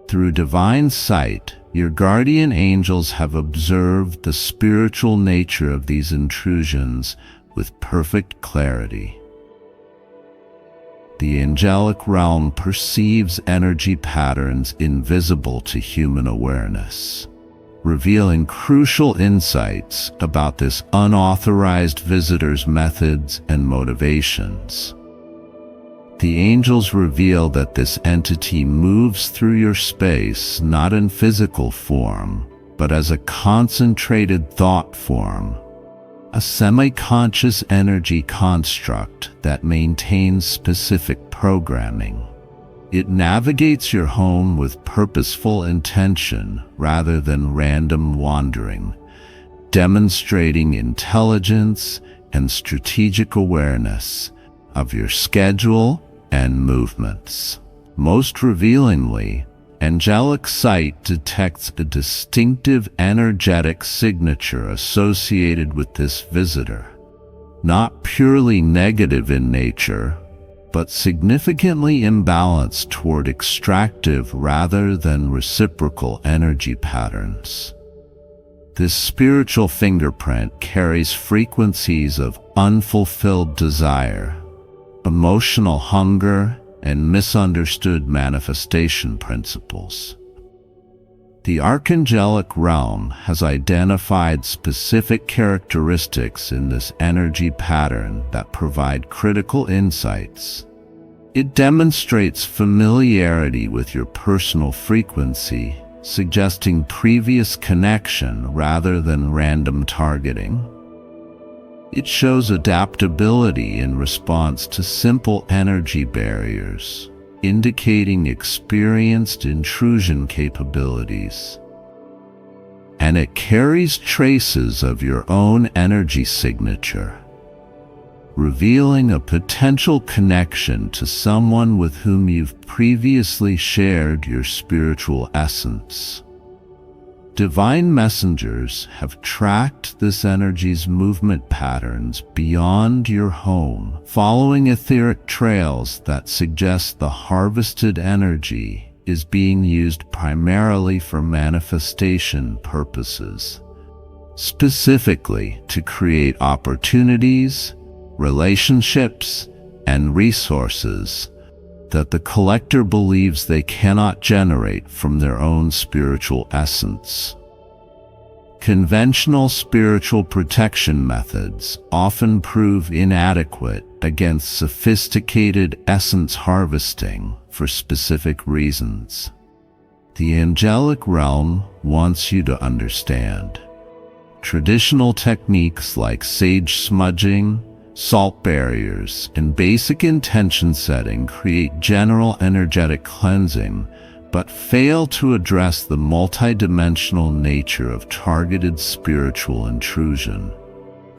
Through divine sight, your guardian angels have observed the spiritual nature of these intrusions with perfect clarity. The angelic realm perceives energy patterns invisible to human awareness, revealing crucial insights about this unauthorized visitor's methods and motivations. The angels reveal that this entity moves through your space not in physical form, but as a concentrated thought form, a semi-conscious energy construct that maintains specific programming. It navigates your home with purposeful intention rather than random wandering, demonstrating intelligence and strategic awareness of your schedule and movements. Most revealingly, angelic sight detects a distinctive energetic signature associated with this visitor, not purely negative in nature, but significantly imbalanced toward extractive rather than reciprocal energy patterns. This spiritual fingerprint carries frequencies of unfulfilled desire, emotional hunger, and misunderstood manifestation principles. The archangelic realm has identified specific characteristics in this energy pattern that provide critical insights. It demonstrates familiarity with your personal frequency, suggesting previous connection rather than random targeting. It shows adaptability in response to simple energy barriers, indicating experienced intrusion capabilities. and it carries traces of your own energy signature, revealing a potential connection to someone with whom you've previously shared your spiritual essence. Divine messengers have tracked this energy's movement patterns beyond your home, following etheric trails that suggest the harvested energy is being used primarily for manifestation purposes, specifically to create opportunities, relationships, and resources that the collector believes they cannot generate from their own spiritual essence. Conventional spiritual protection methods often prove inadequate against sophisticated essence harvesting for specific reasons. The angelic realm wants you to understand. Traditional techniques like sage smudging, salt barriers, and basic intention setting create general energetic cleansing, but fail to address the multidimensional nature of targeted spiritual intrusion.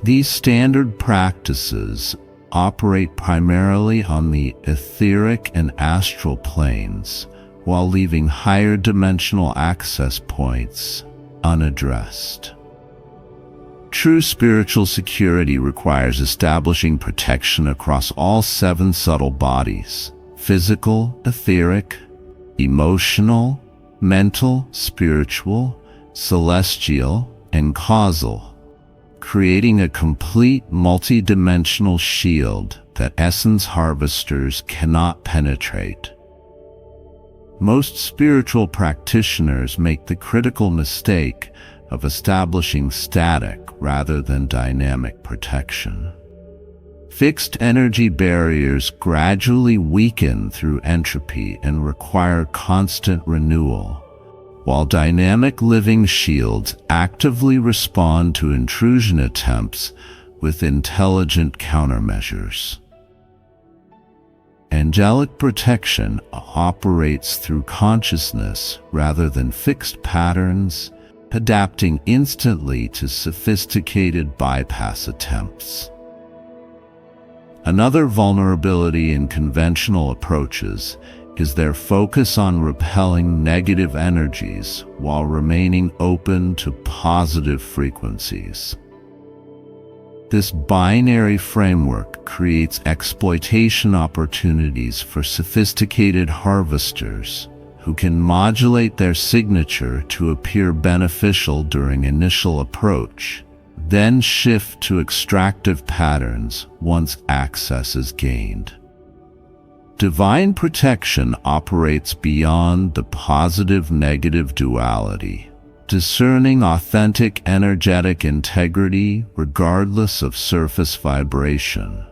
These standard practices operate primarily on the etheric and astral planes, while leaving higher dimensional access points unaddressed. True spiritual security requires establishing protection across all 7 subtle bodies: physical, etheric, emotional, mental, spiritual, celestial, and causal, creating a complete multidimensional shield that essence harvesters cannot penetrate. Most spiritual practitioners make the critical mistake of establishing static rather than dynamic protection. Fixed energy barriers gradually weaken through entropy and require constant renewal, while dynamic living shields actively respond to intrusion attempts with intelligent countermeasures. Angelic protection operates through consciousness rather than fixed patterns, adapting instantly to sophisticated bypass attempts. Another vulnerability in conventional approaches is their focus on repelling negative energies while remaining open to positive frequencies. This binary framework creates exploitation opportunities for sophisticated harvesters who can modulate their signature to appear beneficial during initial approach, then shift to extractive patterns once access is gained. Divine protection operates beyond the positive-negative duality, discerning authentic energetic integrity regardless of surface vibration.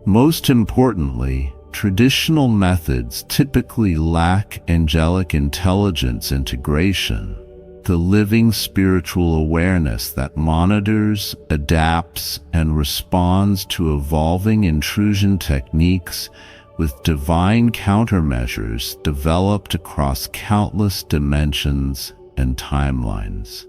Most importantly, traditional methods typically lack angelic intelligence integration, the living spiritual awareness that monitors, adapts, and responds to evolving intrusion techniques with divine countermeasures developed across countless dimensions and timelines.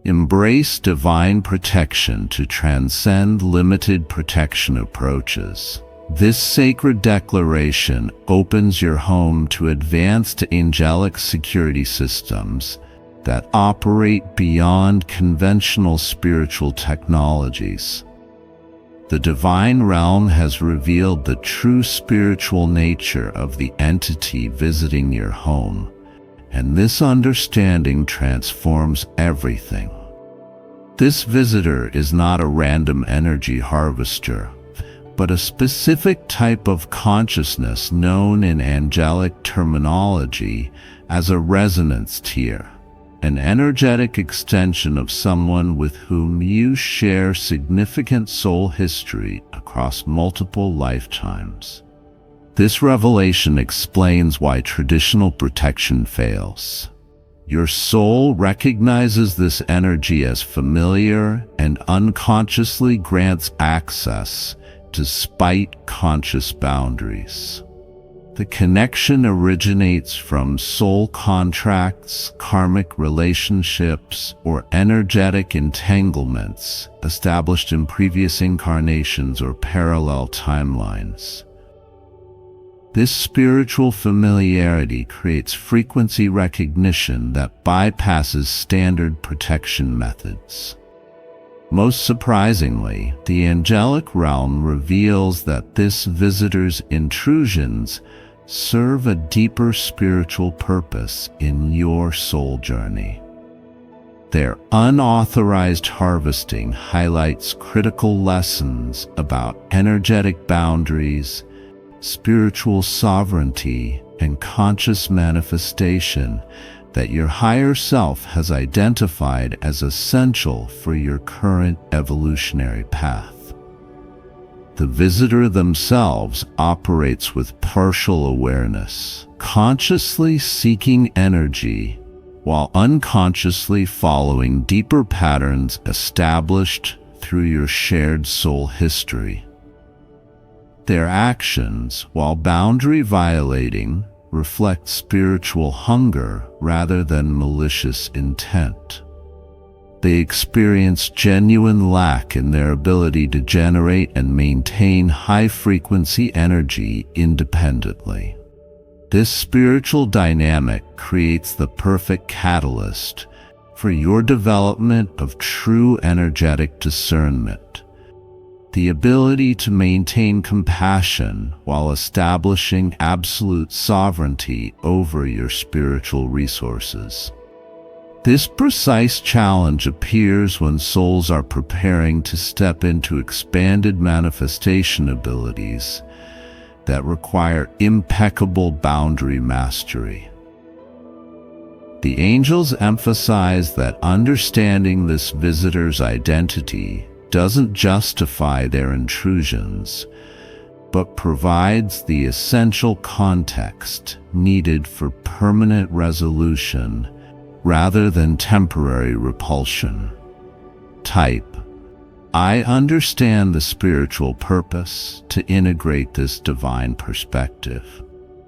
Embrace divine protection to transcend limited protection approaches. This sacred declaration opens your home to advanced angelic security systems that operate beyond conventional spiritual technologies. The divine realm has revealed the true spiritual nature of the entity visiting your home, and this understanding transforms everything. This visitor is not a random energy harvester, but a specific type of consciousness known in angelic terminology as a resonance tier, an energetic extension of someone with whom you share significant soul history across multiple lifetimes. This revelation explains why traditional protection fails. Your soul recognizes this energy as familiar and unconsciously grants access despite conscious boundaries. The connection originates from soul contracts, karmic relationships, or energetic entanglements established in previous incarnations or parallel timelines. This spiritual familiarity creates frequency recognition that bypasses standard protection methods. Most surprisingly, the angelic realm reveals that this visitor's intrusions serve a deeper spiritual purpose in your soul journey. Their unauthorized harvesting highlights critical lessons about energetic boundaries, spiritual sovereignty, and conscious manifestation that your higher self has identified as essential for your current evolutionary path. The visitor themselves operates with partial awareness, consciously seeking energy while unconsciously following deeper patterns established through your shared soul history. Their actions, while boundary violating, reflect spiritual hunger rather than malicious intent. They experience genuine lack in their ability to generate and maintain high-frequency energy independently. This spiritual dynamic creates the perfect catalyst for your development of true energetic discernment, the ability to maintain compassion while establishing absolute sovereignty over your spiritual resources. This precise challenge appears when souls are preparing to step into expanded manifestation abilities that require impeccable boundary mastery. The angels emphasize that understanding this visitor's identity doesn't justify their intrusions, but provides the essential context needed for permanent resolution rather than temporary repulsion. Type: I understand the spiritual purpose to integrate this divine perspective.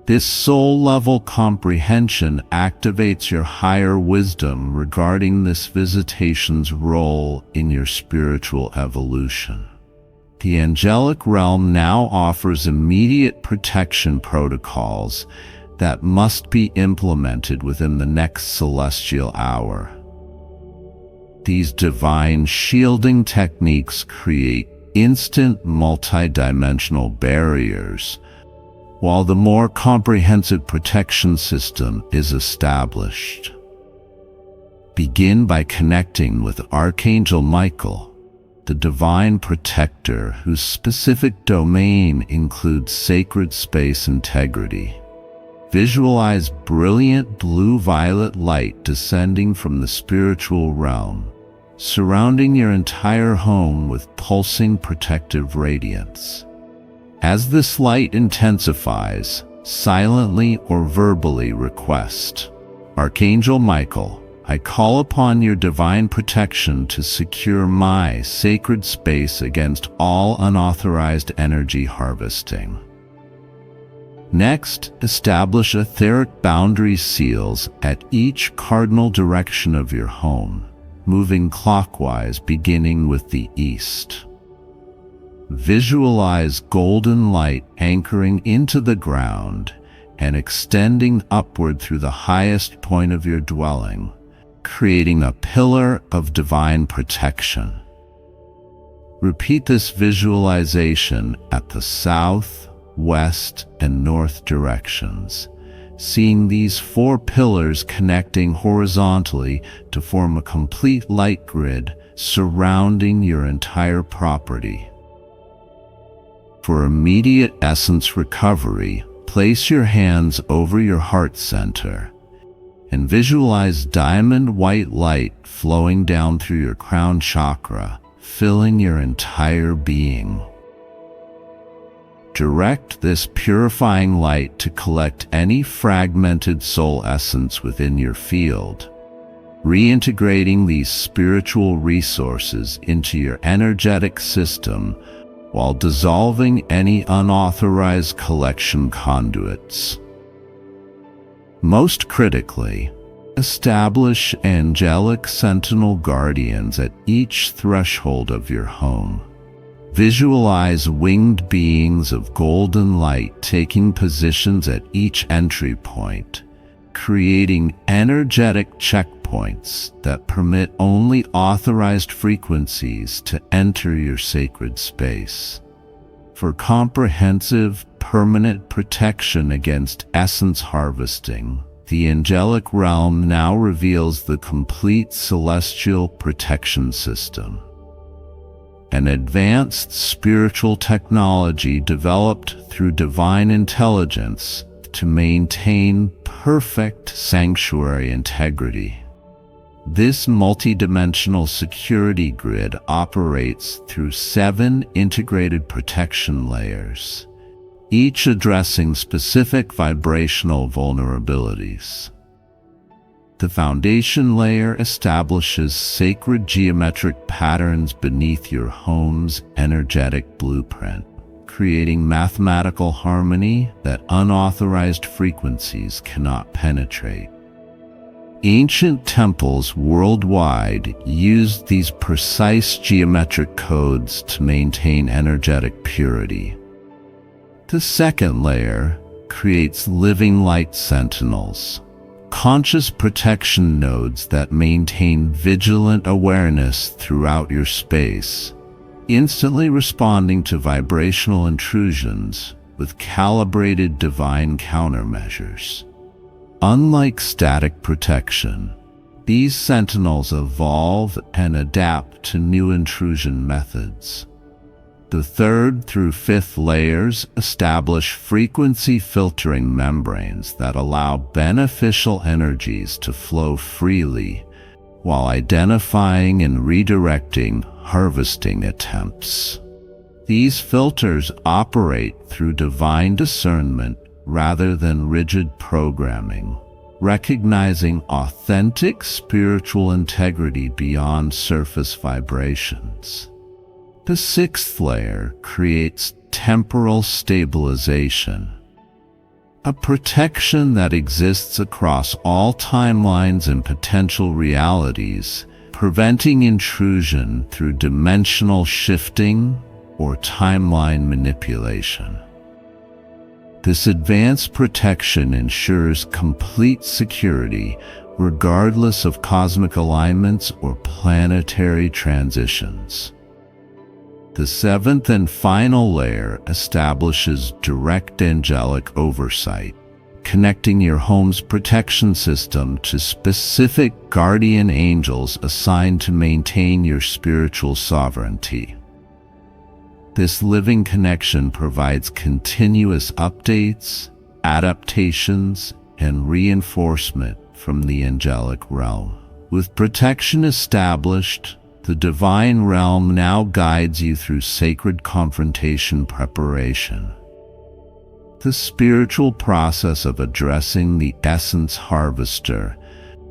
This soul-level comprehension activates your higher wisdom regarding this visitation's role in your spiritual evolution. The angelic realm now offers immediate protection protocols that must be implemented within the next celestial hour. These divine shielding techniques create instant multidimensional barriers, while the more comprehensive protection system is established. Begin by connecting with Archangel Michael, the divine protector whose specific domain includes sacred space integrity. Visualize brilliant blue-violet light descending from the spiritual realm, surrounding your entire home with pulsing protective radiance. As this light intensifies, silently or verbally request, Archangel Michael, I call upon your divine protection to secure my sacred space against all unauthorized energy harvesting. Next, establish etheric boundary seals at each cardinal direction of your home, moving clockwise beginning with the east. Visualize golden light anchoring into the ground and extending upward through the highest point of your dwelling, creating a pillar of divine protection. Repeat this visualization at the south, west, and north directions, seeing these 4 pillars connecting horizontally to form a complete light grid surrounding your entire property. For immediate essence recovery, place your hands over your heart center and visualize diamond white light flowing down through your crown chakra, filling your entire being. Direct this purifying light to collect any fragmented soul essence within your field, reintegrating these spiritual resources into your energetic system while dissolving any unauthorized collection conduits. Most critically, establish angelic sentinel guardians at each threshold of your home. Visualize winged beings of golden light taking positions at each entry point, creating energetic checkpoints that permit only authorized frequencies to enter your sacred space. For comprehensive, permanent protection against essence harvesting, the angelic realm now reveals the complete celestial protection system, an advanced spiritual technology developed through divine intelligence to maintain perfect sanctuary integrity. This multidimensional security grid operates through 7 integrated protection layers, each addressing specific vibrational vulnerabilities. The foundation layer establishes sacred geometric patterns beneath your home's energetic blueprint, creating mathematical harmony that unauthorized frequencies cannot penetrate. Ancient temples worldwide used these precise geometric codes to maintain energetic purity. The second layer creates living light sentinels, conscious protection nodes that maintain vigilant awareness throughout your space, instantly responding to vibrational intrusions with calibrated divine countermeasures. Unlike static protection, these sentinels evolve and adapt to new intrusion methods. The third through fifth layers establish frequency filtering membranes that allow beneficial energies to flow freely while identifying and redirecting harvesting attempts. These filters operate through divine discernment rather than rigid programming, recognizing authentic spiritual integrity beyond surface vibrations. The sixth layer creates temporal stabilization, a protection that exists across all timelines and potential realities, preventing intrusion through dimensional shifting or timeline manipulation. This advanced protection ensures complete security regardless of cosmic alignments or planetary transitions. The seventh and final layer establishes direct angelic oversight, connecting your home's protection system to specific guardian angels assigned to maintain your spiritual sovereignty. This living connection provides continuous updates, adaptations, and reinforcement from the angelic realm. With protection established, the divine realm now guides you through sacred confrontation preparation. The spiritual process of addressing the essence harvester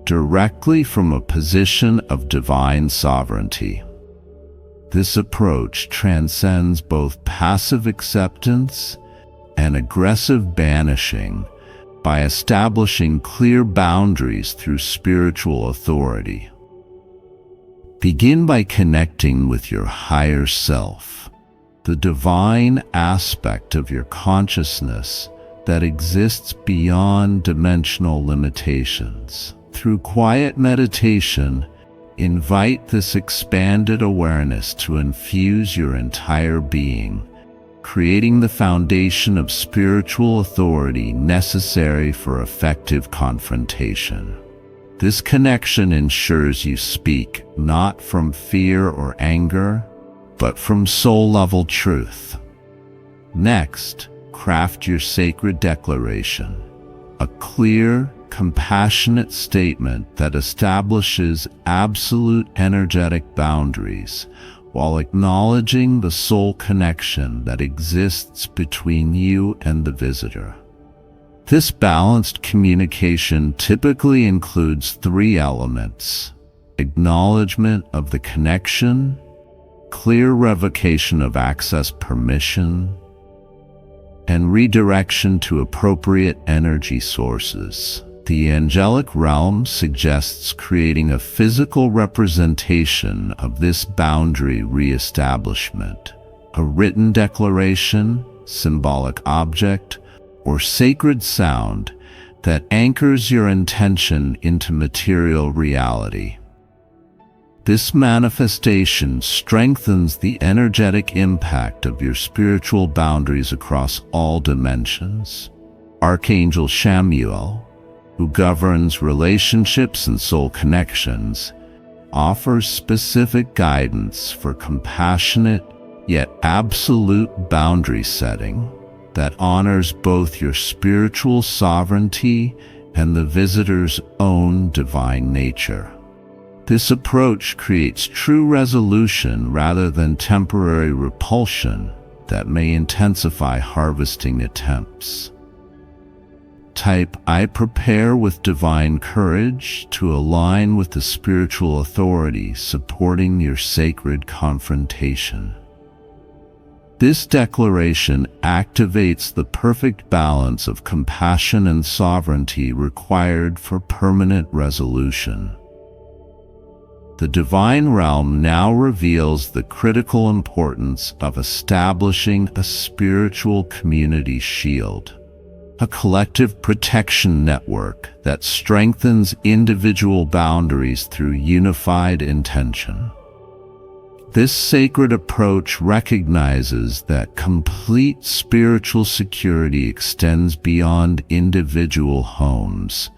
directly from a position of divine sovereignty. This approach transcends both passive acceptance and aggressive banishing by establishing clear boundaries through spiritual authority. Begin by connecting with your higher self, the divine aspect of your consciousness that exists beyond dimensional limitations. Through quiet meditation, invite this expanded awareness to infuse your entire being, creating the foundation of spiritual authority necessary for effective confrontation. This connection ensures you speak not from fear or anger, but from soul-level truth. Next, craft your sacred declaration, a clear, compassionate statement that establishes absolute energetic boundaries while acknowledging the soul connection that exists between you and the visitor. This balanced communication typically includes 3 elements: acknowledgement of the connection, clear revocation of access permission, and redirection to appropriate energy sources. The angelic realm suggests creating a physical representation of this boundary reestablishment, a written declaration, symbolic object, or sacred sound that anchors your intention into material reality. This manifestation strengthens the energetic impact of your spiritual boundaries across all dimensions. Archangel Chamuel, who governs relationships and soul connections, offers specific guidance for compassionate yet absolute boundary setting that honors both your spiritual sovereignty and the visitor's own divine nature. This approach creates true resolution rather than temporary repulsion that may intensify harvesting attempts. Type I prepare with divine courage to align with the spiritual authority supporting your sacred confrontation. This declaration activates the perfect balance of compassion and sovereignty required for permanent resolution. The divine realm now reveals the critical importance of establishing a spiritual community shield, a collective protection network that strengthens individual boundaries through unified intention. This sacred approach recognizes that complete spiritual security extends beyond individual homes,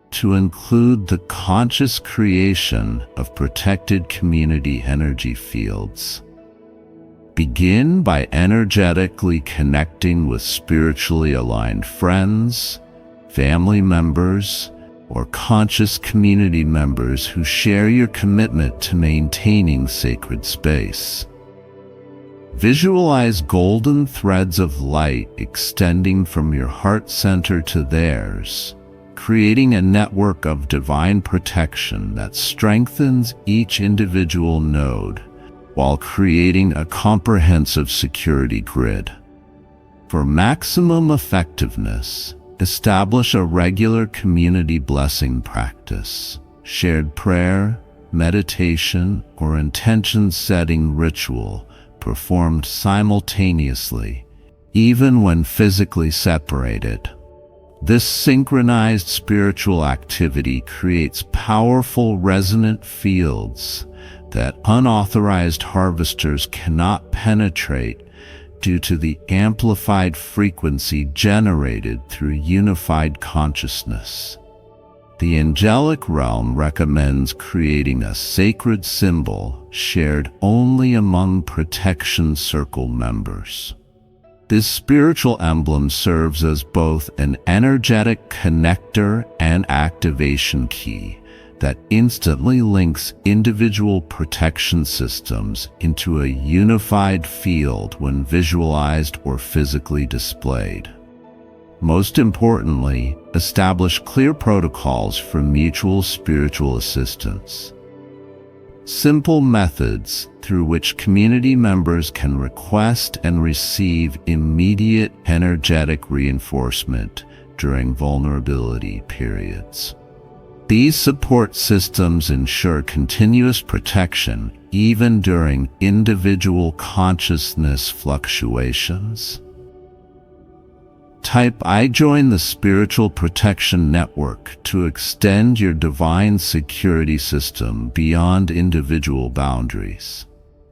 to include the conscious creation of protected community energy fields. Begin by energetically connecting with spiritually aligned friends, family members, or conscious community members who share your commitment to maintaining sacred space. Visualize golden threads of light extending from your heart center to theirs, creating a network of divine protection that strengthens each individual node while creating a comprehensive security grid. For maximum effectiveness, establish a regular community blessing practice, shared prayer, meditation, or intention-setting ritual performed simultaneously, even when physically separated. This synchronized spiritual activity creates powerful resonant fields that unauthorized harvesters cannot penetrate due to the amplified frequency generated through unified consciousness. The angelic realm recommends creating a sacred symbol shared only among protection circle members. This spiritual emblem serves as both an energetic connector and activation key that instantly links individual protection systems into a unified field when visualized or physically displayed. Most importantly, establish clear protocols for mutual spiritual assistance. Simple methods through which community members can request and receive immediate energetic reinforcement during vulnerability periods. These support systems ensure continuous protection even during individual consciousness fluctuations. Type I join the spiritual protection network to extend your divine security system beyond individual boundaries.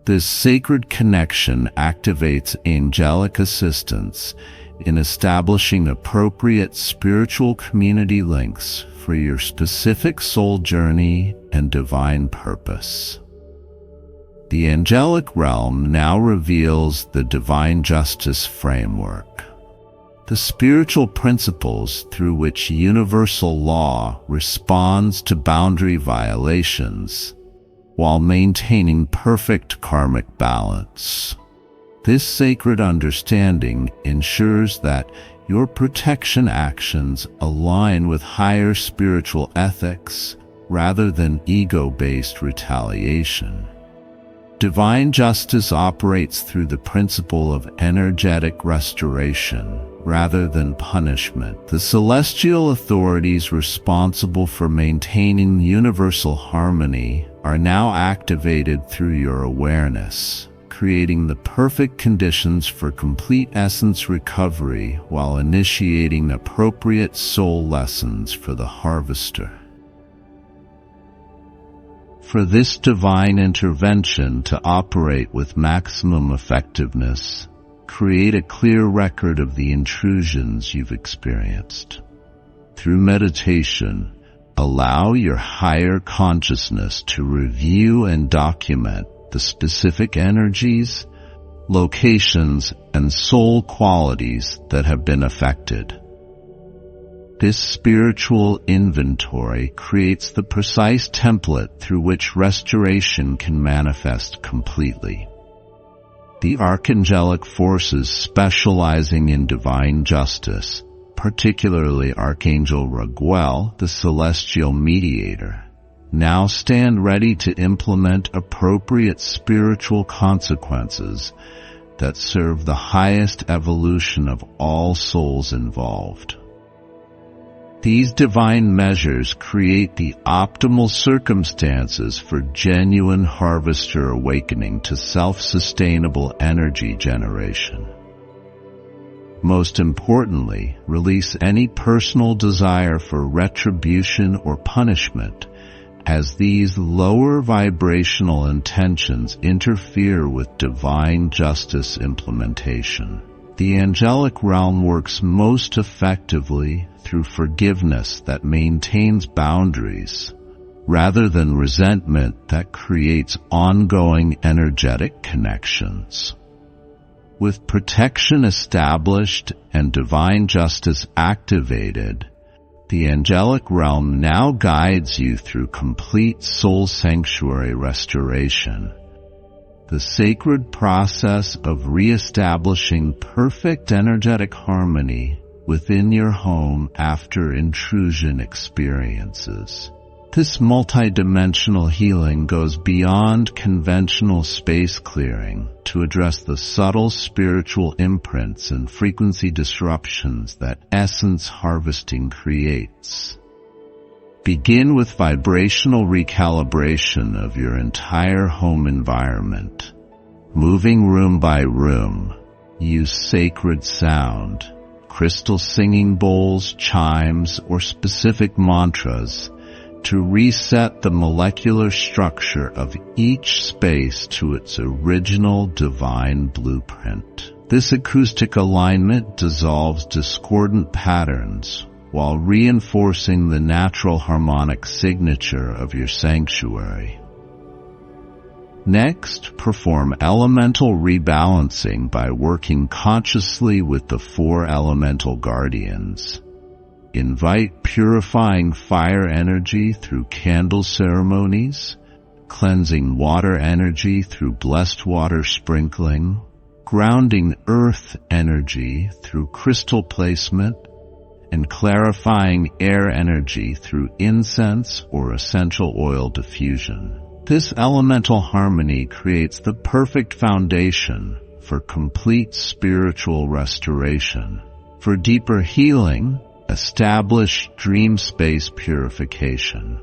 This sacred connection activates angelic assistance in establishing appropriate spiritual community links for your specific soul journey and divine purpose. The angelic realm now reveals the divine justice framework, the spiritual principles through which universal law responds to boundary violations while maintaining perfect karmic balance. This sacred understanding ensures that your protection actions align with higher spiritual ethics rather than ego-based retaliation. Divine justice operates through the principle of energetic restoration rather than punishment. The celestial authorities responsible for maintaining universal harmony are now activated through your awareness, creating the perfect conditions for complete essence recovery while initiating appropriate soul lessons for the harvester. For this divine intervention to operate with maximum effectiveness, create a clear record of the intrusions you've experienced. Through meditation, allow your higher consciousness to review and document the specific energies, locations, and soul qualities that have been affected. This spiritual inventory creates the precise template through which restoration can manifest completely. The archangelic forces specializing in divine justice, particularly Archangel Raguel, the celestial mediator, now stand ready to implement appropriate spiritual consequences that serve the highest evolution of all souls involved. These divine measures create the optimal circumstances for genuine harvester awakening to self-sustainable energy generation. Most importantly, release any personal desire for retribution or punishment, as these lower vibrational intentions interfere with divine justice implementation. The angelic realm works most effectively through forgiveness that maintains boundaries, rather than resentment that creates ongoing energetic connections. With protection established and divine justice activated, the angelic realm now guides you through complete soul sanctuary restoration, the sacred process of re-establishing perfect energetic harmony within your home after intrusion experiences. This multidimensional healing goes beyond conventional space clearing to address the subtle spiritual imprints and frequency disruptions that essence harvesting creates. Begin with vibrational recalibration of your entire home environment. Moving room by room, use sacred sound, crystal singing bowls, chimes, or specific mantras to reset the molecular structure of each space to its original divine blueprint. This acoustic alignment dissolves discordant patterns while reinforcing the natural harmonic signature of your sanctuary. Next, perform elemental rebalancing by working consciously with the 4 elemental guardians. Invite purifying fire energy through candle ceremonies, cleansing water energy through blessed water sprinkling, grounding earth energy through crystal placement, and clarifying air energy through incense or essential oil diffusion. This elemental harmony creates the perfect foundation for complete spiritual restoration. For deeper healing, establish dream space purification.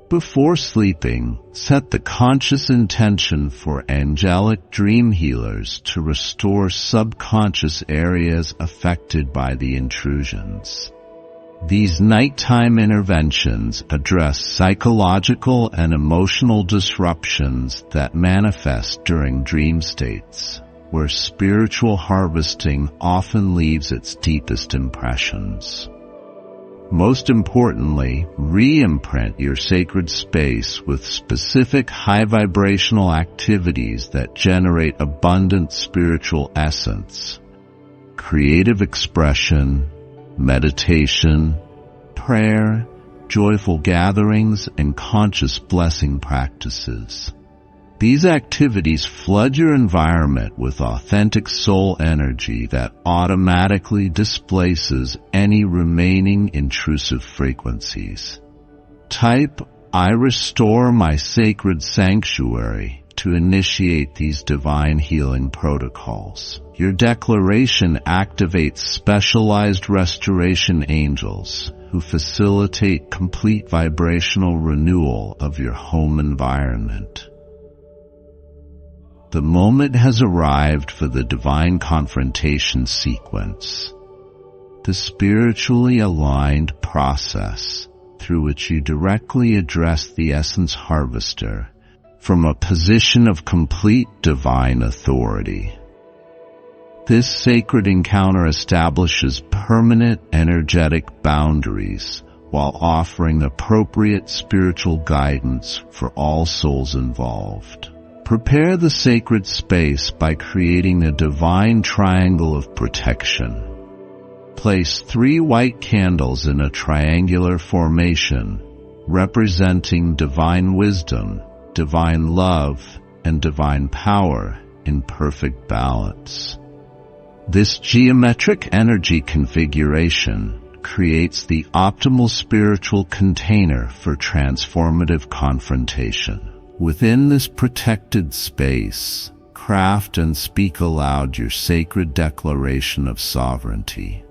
Before sleeping, set the conscious intention for angelic dream healers to restore subconscious areas affected by the intrusions. These nighttime interventions address psychological and emotional disruptions that manifest during dream states, where spiritual harvesting often leaves its deepest impressions. Most importantly, re-imprint your sacred space with specific high vibrational activities that generate abundant spiritual essence, creative expression, meditation, prayer, joyful gatherings, and conscious blessing practices. These activities flood your environment with authentic soul energy that automatically displaces any remaining intrusive frequencies. Type, "I restore my sacred sanctuary" to initiate these divine healing protocols. Your declaration activates specialized restoration angels who facilitate complete vibrational renewal of your home environment. The moment has arrived for the divine confrontation sequence, the spiritually aligned process through which you directly address the essence harvester from a position of complete divine authority. This sacred encounter establishes permanent energetic boundaries while offering appropriate spiritual guidance for all souls involved. Prepare the sacred space by creating a divine triangle of protection. Place 3 white candles in a triangular formation, representing divine wisdom, divine love, and divine power in perfect balance. This geometric energy configuration creates the optimal spiritual container for transformative confrontation. Within this protected space, craft and speak aloud your sacred declaration of sovereignty.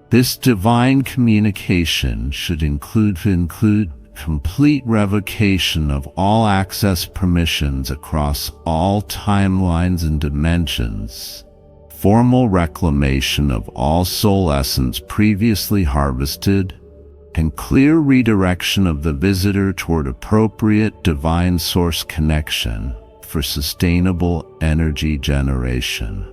This divine communication should include complete revocation of all access permissions across all timelines and dimensions, formal reclamation of all soul essence previously harvested, and clear redirection of the visitor toward appropriate divine source connection for sustainable energy generation.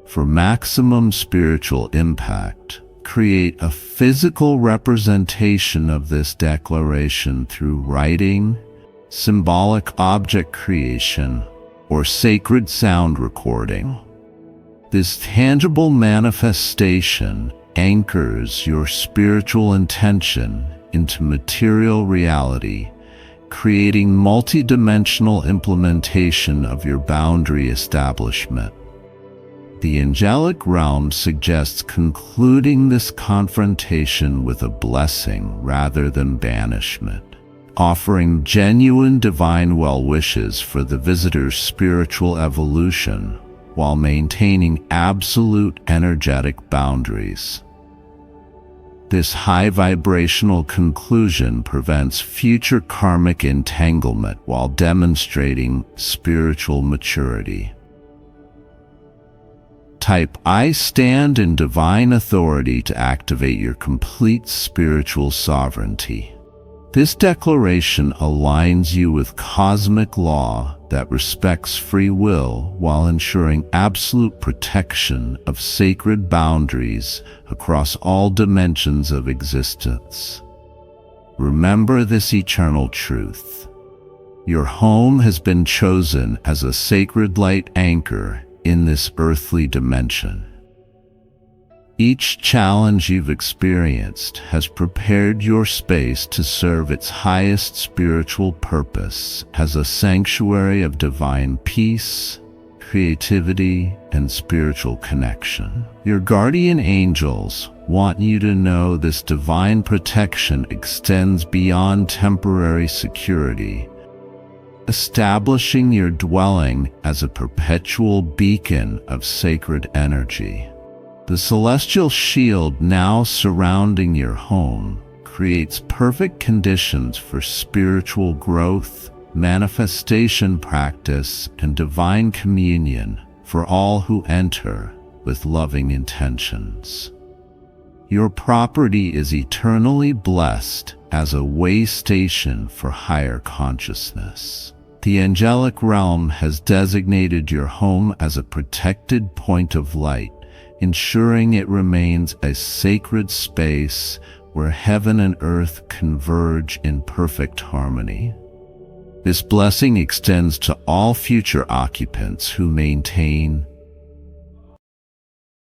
For maximum spiritual impact, create a physical representation of this declaration through writing, symbolic object creation, or sacred sound recording. This tangible manifestation anchors your spiritual intention into material reality, creating multidimensional implementation of your boundary establishment. The angelic realm suggests concluding this confrontation with a blessing rather than banishment, offering genuine divine well-wishes for the visitor's spiritual evolution while maintaining absolute energetic boundaries. This high vibrational conclusion prevents future karmic entanglement while demonstrating spiritual maturity. Type I stand in divine authority to activate your complete spiritual sovereignty. This declaration aligns you with cosmic law that respects free will while ensuring absolute protection of sacred boundaries across all dimensions of existence. Remember this eternal truth. Your home has been chosen as a sacred light anchor in this earthly dimension. Each challenge you've experienced has prepared your space to serve its highest spiritual purpose as a sanctuary of divine peace, creativity, and spiritual connection. Your guardian angels want you to know this divine protection extends beyond temporary security, establishing your dwelling as a perpetual beacon of sacred energy. The celestial shield now surrounding your home creates perfect conditions for spiritual growth, manifestation practice, and divine communion for all who enter with loving intentions. Your property is eternally blessed as a way station for higher consciousness. The angelic realm has designated your home as a protected point of light, ensuring it remains a sacred space where heaven and earth converge in perfect harmony. This blessing extends to all future occupants who maintain,